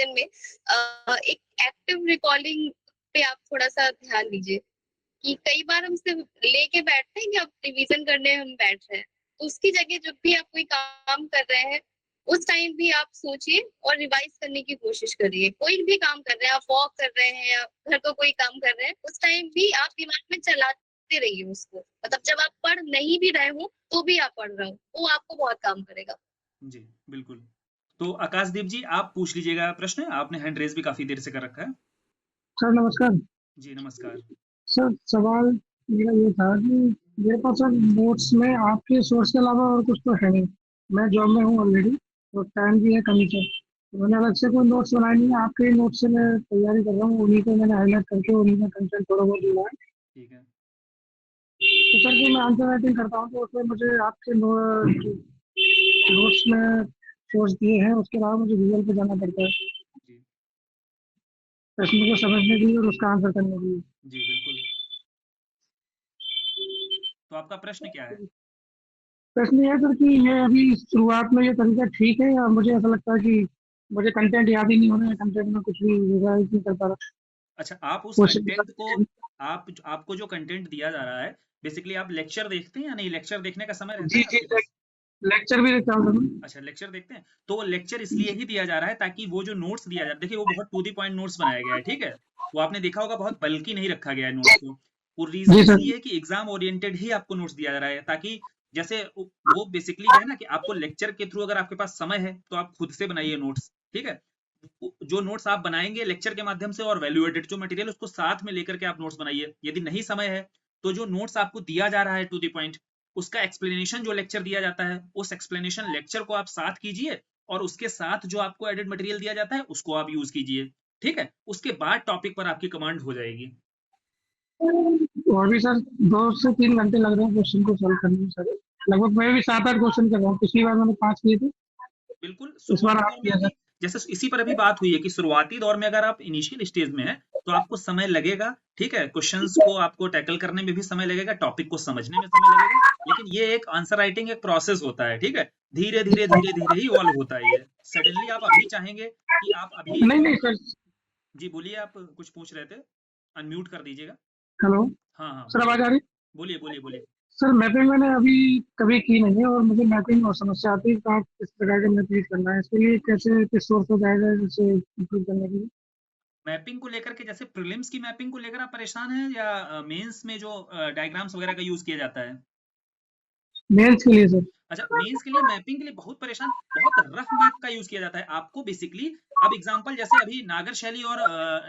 में एक एक्टिव रिकॉलिंग पे आप थोड़ा सा ध्यान दीजिए, कि कई बार हम सिर्फ लेके बैठते हैं कि अब रिवीजन करने हम बैठ रहे हैं, तो उसकी जगह जब भी आप कोई काम कर रहे हैं, उस टाइम भी आप सोचिए और रिवाइज करने की कोशिश करिए। कोई भी काम कर रहे हैं, आप वॉक कर रहे हैं या घर का कोई काम कर रहे हैं, उस टाइम भी आप दिमाग में चलाते रहिए उसको, मतलब जब आप पढ़ नहीं भी रहे हो तो भी आप पढ़ रहे हो, वो आपको बहुत काम करेगा। जी बिल्कुल। तो आकाशदीप जी आप पूछ लीजिएगा प्रश्न, आपने हैंड रेज भी काफी देर से कर रखा है। सर नमस्कार। जी नमस्कार। सर सवाल मेरा ये था कि मेरे पास सर नोट्स में आपके सोर्स के अलावा और कुछ तो है नहीं, मैं जॉब में हूँ ऑलरेडी, तो टाइम भी है कमी से, तो मैंने अलग से कोई नोट्स बनाए नहीं है, आपके नोट से मैं तैयारी कर रहा हूँ, उन्हीं को मैंने हाईलाइट करके उन्हीं में कंटेंट थोड़ा बहुत दिया है। ठीक है। तो सर जो मैं आंसर राइटिंग करता हूँ तो उसमें मुझे आपके नोट्स में सोर्स दिए हैं, उसके अलावा मुझे गूगल पे जाना पड़ता है जी प्रश्न को समझने के लिए और उसका आंसर करने के लिए। जी बिल्कुल। तो आपका प्रश्न क्या है? प्रश्न ये है सर कि ये अभी शुरुआत में ये तरीका ठीक है, या मुझे ऐसा लगता है कि मुझे कंटेंट याद ही नहीं हो रहा है, कंटेंट में कुछ भी रिवाइज नहीं कर पा रहा। अच्छा, आप उस क्वेश्चन कंटेंट को, आपको जो कंटेंट दिया जा रहा है, बेसिकली आप लेक्चर देखते हैं या नहीं? लेक्चर देखने का समय रहता जी है जी आपके पास? लेक्चर भी देखता हूँ सर। अच्छा, लेक्चर देखते हैं। तो वो लेक्चर इसलिए ही दिया जा रहा है ताकि वो जो नोट्स दिया जा रहा है, देखिए वो बहुत टू दी पॉइंट नोट्स बनाया गया है, ठीक है, वो आपने देखा होगा, बहुत बल्कि नहीं रखा गया है नोट्स को। वो रीजन जी सर। इसलिए है कि एग्जाम ओरिएंटेड ही आपको नोट्स दिया जा रहा है, ताकि जैसे वो बेसिकली क्या है ना, कि आपको लेक्चर के थ्रू अगर आपके पास समय है तो आप खुद से बनाइए नोट्स, ठीक है। जो नोट्स आप बनाएंगे लेक्चर के माध्यम से और वैल्यूएटेड जो मटेरियल उसको साथ में लेकर के आप नोट्स बनाइए। यदि नहीं समय है तो जो नोट्स आपको दिया जा रहा है टू द पॉइंट, उसका एक्सप्लेनेशन जो लेक्चर दिया जाता है, उस एक्सप्लेनेशन लेक्चर को आप साथ कीजिए, और उसके साथ जो आपको एडेड मटेरियल दिया जाता है उसको आप यूज कीजिए, ठीक है। उसके बाद टॉपिक पर आपकी कमांड हो जाएगी। और भी सर 2 से 3 घंटे लग रहे हैं क्वेश्चन को सॉल्व करने में सर, लगभग मैं भी 7-8 क्वेश्चन कर रहा हूँ, पिछली बार मैंने 5 किए थे, बिल्कुल। इस बार शुरुआती आप दौर में किया अभी, सर। जैसे इसी पर अभी बात हुई है कि शुरुआती दौर में अगर आप इनिशियल स्टेज में है तो आपको समय लगेगा, ठीक है, क्वेश्चंस को आपको टैकल करने में भी समय लगेगा, टॉपिक को समझने में समय लगेगा, लेकिन ये एक आंसर राइटिंग एक प्रोसेस होता है, ठीक है, धीरे धीरे धीरे धीरे ही इवॉल्व होता है ये। सडनली आप अभी चाहेंगे कि आप अभी नहीं सर। जी बोलिए, आप कुछ पूछ रहे थे, अनम्यूट कर दीजिएगा। हेलो हाँ हाँ सर, आवाज आ रही? बोलिए बोलिए बोलिए। सर मैपिंग मैंने अभी कभी की नहीं है, और मुझे मैपिंग और समस्या आती है, तो आप किस प्रकार का मैप यूज करना है, इसके लिए कैसे किस सोर्स हो जाएगा इसे इम्प्रूव करने के लिए? मैपिंग को लेकर के, जैसे प्रीलिम्स की मैपिंग को लेकर आप परेशान हैं, या मेंस में जो डायग्राम्स वगैरह का यूज किया जाता है? मेंस के लिए सर। अच्छा, मेंस के लिए मैपिंग के लिए बहुत रफ मैप का यूज किया जाता है। आपको बेसिकली अब एग्जांपल जैसे अभी नागर शैली और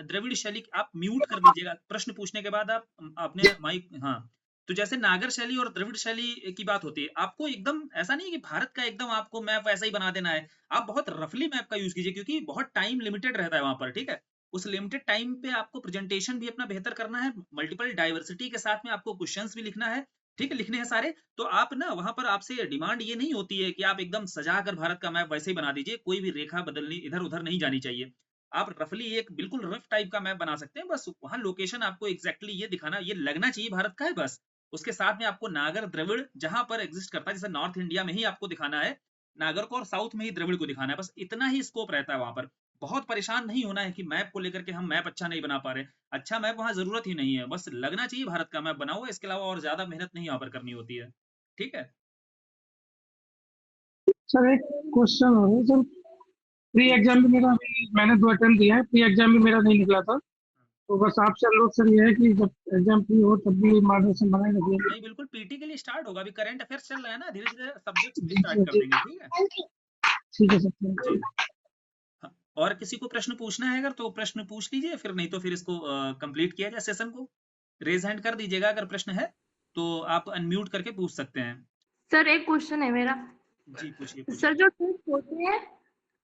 द्रविड़ शैली, आप म्यूट कर दीजिएगा प्रश्न पूछने के बाद, आप अपने माइक, हाँ। तो जैसे नागर शैली और द्रविड़ शैली की बात होती है, आपको एकदम ऐसा नहीं है कि भारत का एकदम आपको मैप वैसा ही बना देना है। आप बहुत रफली मैप का यूज कीजिए, क्योंकि बहुत टाइम लिमिटेड रहता है वहां पर, ठीक है। उस लिमिटेड टाइम पे आपको प्रेजेंटेशन भी अपना बेहतर करना है, मल्टीपल डाइवर्सिटी के साथ में आपको क्वेश्चंस भी लिखना है, ठीक है, लिखने हैं सारे। तो आप ना वहां पर आपसे डिमांड ये नहीं होती है कि आप एकदम सजा कर भारत का मैप वैसे ही बना दीजिए, कोई भी रेखा बदलनी इधर उधर नहीं जानी चाहिए। आप रफली एक बिल्कुल रफ टाइप का मैप बना सकते हैं, बस वहां लोकेशन आपको एग्जैक्टली ये दिखाना, ये लगना चाहिए भारत का है बस। उसके साथ में आपको नागर द्रविड़ जहां पर एग्जिस्ट करता है, जैसे नॉर्थ इंडिया में ही आपको दिखाना है नागर को, और साउथ में ही द्रविड़ को दिखाना है, बस इतना ही स्कोप रहता है वहां पर। बहुत परेशान नहीं होना है कि मैप को लेकर के हम मैप अच्छा नहीं बना पा रहे। अच्छा मैप वहां जरूरत ही नहीं है, बस लगना चाहिए भारत का मैप बना हुआ है, इसके अलावा और ज्यादा मेहनत नहीं यहाँ पर करनी होती है, ठीक है। सर एक क्वेश्चन हो रहा है सर, प्री एग्जाम भी मेरा मैंने 2 अटेम्प्ट दिया है, प्री एग्जाम भी मेरा नहीं निकला था, तो बस आपसे अनुरोध सर ये है कि जब एग्जाम फ्री हो तब भी मार्गदर्शन बनाए रखिए। नहीं, बिल्कुल पीटी के लिए स्टार्ट होगा, अभी करंट अफेयर्स चल रहा है ना, धीरे धीरे सब्जेक्ट्स भी स्टार्ट कर देंगे, ठीक है। ठीक है सर। जी हाँ, और किसी को प्रश्न पूछना है अगर तो प्रश्न पूछ लीजिए, फिर नहीं तो फिर इसको कंप्लीट किया जाए सेशन को। रेज हैंड कर दीजिएगा अगर प्रश्न है, तो आप अनम्यूट करके पूछ सकते हैं। सर एक क्वेश्चन है मेरा। जी पूछिए पूछिए। सर जो टेस्ट होते हैं,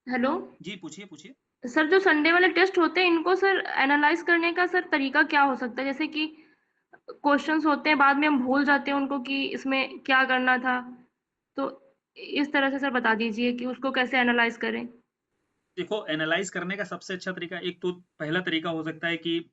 हेलो जी पूछिए पूछिए। सर, जो संडे वाले टेस्ट होते हैं इनको सर एनालाइज करने का सर तरीका क्या हो सकता है? जैसे कि क्वेश्चंस होते हैं, बाद में हम भूल जाते हैं उनको कि इसमें क्या करना था, तो इस तरह से सर बता दीजिए कि उसको कैसे एनालाइज करें। देखो, एनालाइज करने का सबसे अच्छा तरीका, एक तो पहला तरीका हो सकता है कि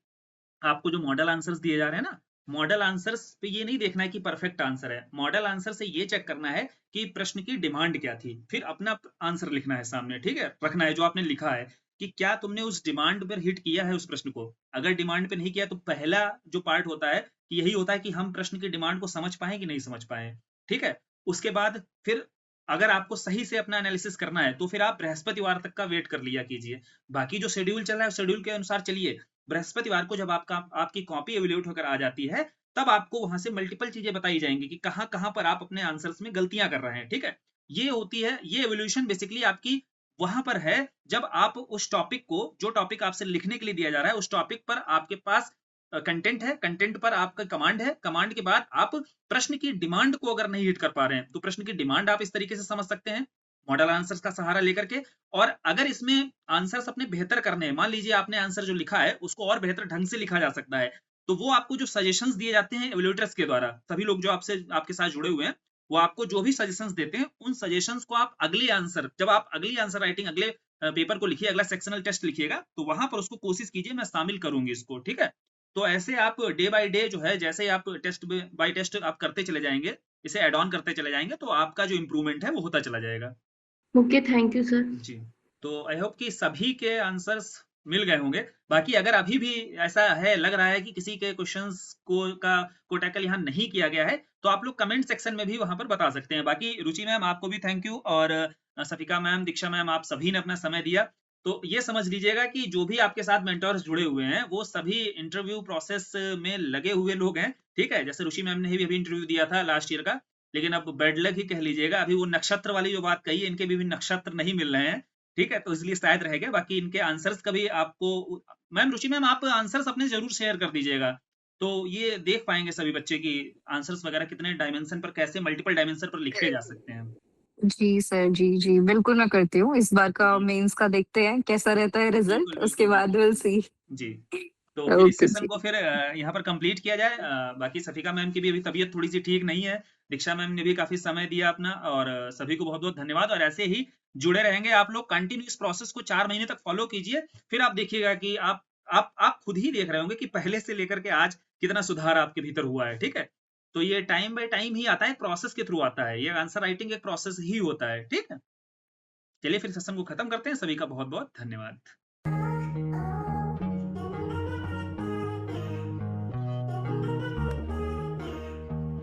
आपको जो मॉडल आंसर्स दिए जा रहे हैं ना, मॉडल आंसर्स पे ये नहीं देखना है कि परफेक्ट आंसर है, मॉडल आंसर से ये चेक करना है कि प्रश्न की डिमांड क्या थी, फिर अपना आंसर लिखना है सामने, ठीक है, रखना है जो आपने लिखा है कि क्या तुमने उस डिमांड पर हिट किया है उस प्रश्न को। अगर डिमांड पे नहीं किया तो पहला जो पार्ट होता है कि यही होता है कि हम प्रश्न की डिमांड को समझ पाए कि नहीं समझ पाए, ठीक है। उसके बाद फिर अगर आपको सही से अपना एनालिसिस करना है तो फिर आप बृहस्पतिवार तक का वेट कर लिया कीजिए। बाकी जो शेड्यूल चल रहा है शेड्यूल के अनुसार चलिए। बृहस्पतिवार को जब आपकी कॉपी एवेल्यूएट होकर आ जाती है, तब आपको वहां से मल्टीपल चीजें बताई जाएंगी कि कहाँ कहाँ पर आप अपने आंसर्स में गलतियां कर रहे हैं, ठीक है। ये होती है, ये एवोल्यूशन बेसिकली आपकी वहां पर है जब आप उस टॉपिक को, जो टॉपिक आपसे लिखने के लिए दिया जा रहा है, उस टॉपिक पर आपके पास कंटेंट है, कंटेंट पर आपका कमांड है, कमांड के बाद आप प्रश्न की डिमांड को अगर नहीं हिट कर पा रहे हैं तो प्रश्न की डिमांड आप इस तरीके से समझ सकते हैं मॉडल आंसर्स का सहारा लेकर के। और अगर इसमें आंसर्स अपने बेहतर करने हैं, मान लीजिए आपने आंसर जो लिखा है उसको और बेहतर ढंग से लिखा जा सकता है, तो वो आपको जो सजेशंस दिए जाते हैं एवेल्यूएटर्स के द्वारा, सभी लोग जो आपके साथ जुड़े हुए हैं, वो आपको जो भी सजेशंस देते हैं, उन सजेशंस को आप अगले आंसर, जब आप अगली आंसर राइटिंग अगले पेपर को लिखिए, अगला सेक्शनल टेस्ट लिखिएगा, तो वहां पर उसको कोशिश कीजिए मैं शामिल करूंगी इसको, ठीक है। तो ऐसे आप डे बाय डे जो है, जैसे आप टेस्ट बाय टेस्ट आप करते चले जाएंगे, इसे एड ऑन करते चले जाएंगे, तो आपका जो इम्प्रूवमेंट है वो होता चला जाएगा। Okay, thank you sir. जी, तो आई होप कि सभी के आंसर्स मिल गए होंगे। बाकी अगर अभी भी ऐसा है, लग रहा है कि किसी के क्वेश्चंस को टैकल यहाँ नहीं किया गया है, तो आप लोग कमेंट सेक्शन में भी वहां पर बता सकते हैं। बाकी रुचि मैम आपको भी थैंक यू, और सफिका मैम, दीक्षा मैम, आप सभी ने अपना समय दिया। तो ये समझ लीजिएगा कि जो भी आपके साथ मेंटर्स जुड़े हुए हैं वो सभी इंटरव्यू प्रोसेस में लगे हुए लोग हैं, ठीक है। जैसे रुचि मैम ने भी अभी इंटरव्यू दिया था लास्ट ईयर का, लेकिन अब बेड लक ही कह लीजिएगा, अभी वो नक्षत्र वाली जो बात कही है, इनके भी नक्षत्र नहीं मिल रहे हैं, ठीक है, तो इसलिए शायद रह गया। बाकी इनके आंसर्स कभी आपको, मैम रुचि मैम आप आंसर्स अपने जरूर शेयर कर दीजिएगा, तो ये देख पाएंगे सभी बच्चे की आंसर्स वगैरह कितने डायमेंशन पर, कैसे मल्टीपल डायमेंशन पर लिखे जा सकते हैं। जी सर, जी बिल्कुल मैं करती हूँ। इस बार का मेंस का देखते हैं कैसा रहता है रिजल्ट, बिल्कुल उसके बिल्कुल बाद विल सी। जी। तो फिर इस ओके सेशन जी। को फिर यहाँ पर कंप्लीट किया जाए। बाकी सफिका मैम की भी अभी तबीयत थोड़ी सी ठीक नहीं है, दीक्षा मैम ने भी काफी समय दिया अपना, और सभी को बहुत बहुत धन्यवाद। और ऐसे ही जुड़े रहेंगे आप लोग, कंटिन्यू इस प्रोसेस को 4 महीने तक फॉलो कीजिए, फिर आप देखिएगा कि आप खुद ही देख रहे होंगे कि पहले से लेकर के आज कितना सुधार आपके भीतर हुआ है, ठीक है। तो ये टाइम बाय टाइम ही आता है, प्रोसेस के थ्रू आता है, ये आंसर राइटिंग एक प्रोसेस ही होता है, ठीक है। चलिए फिर सेशन को खत्म करते हैं, सभी का बहुत बहुत धन्यवाद।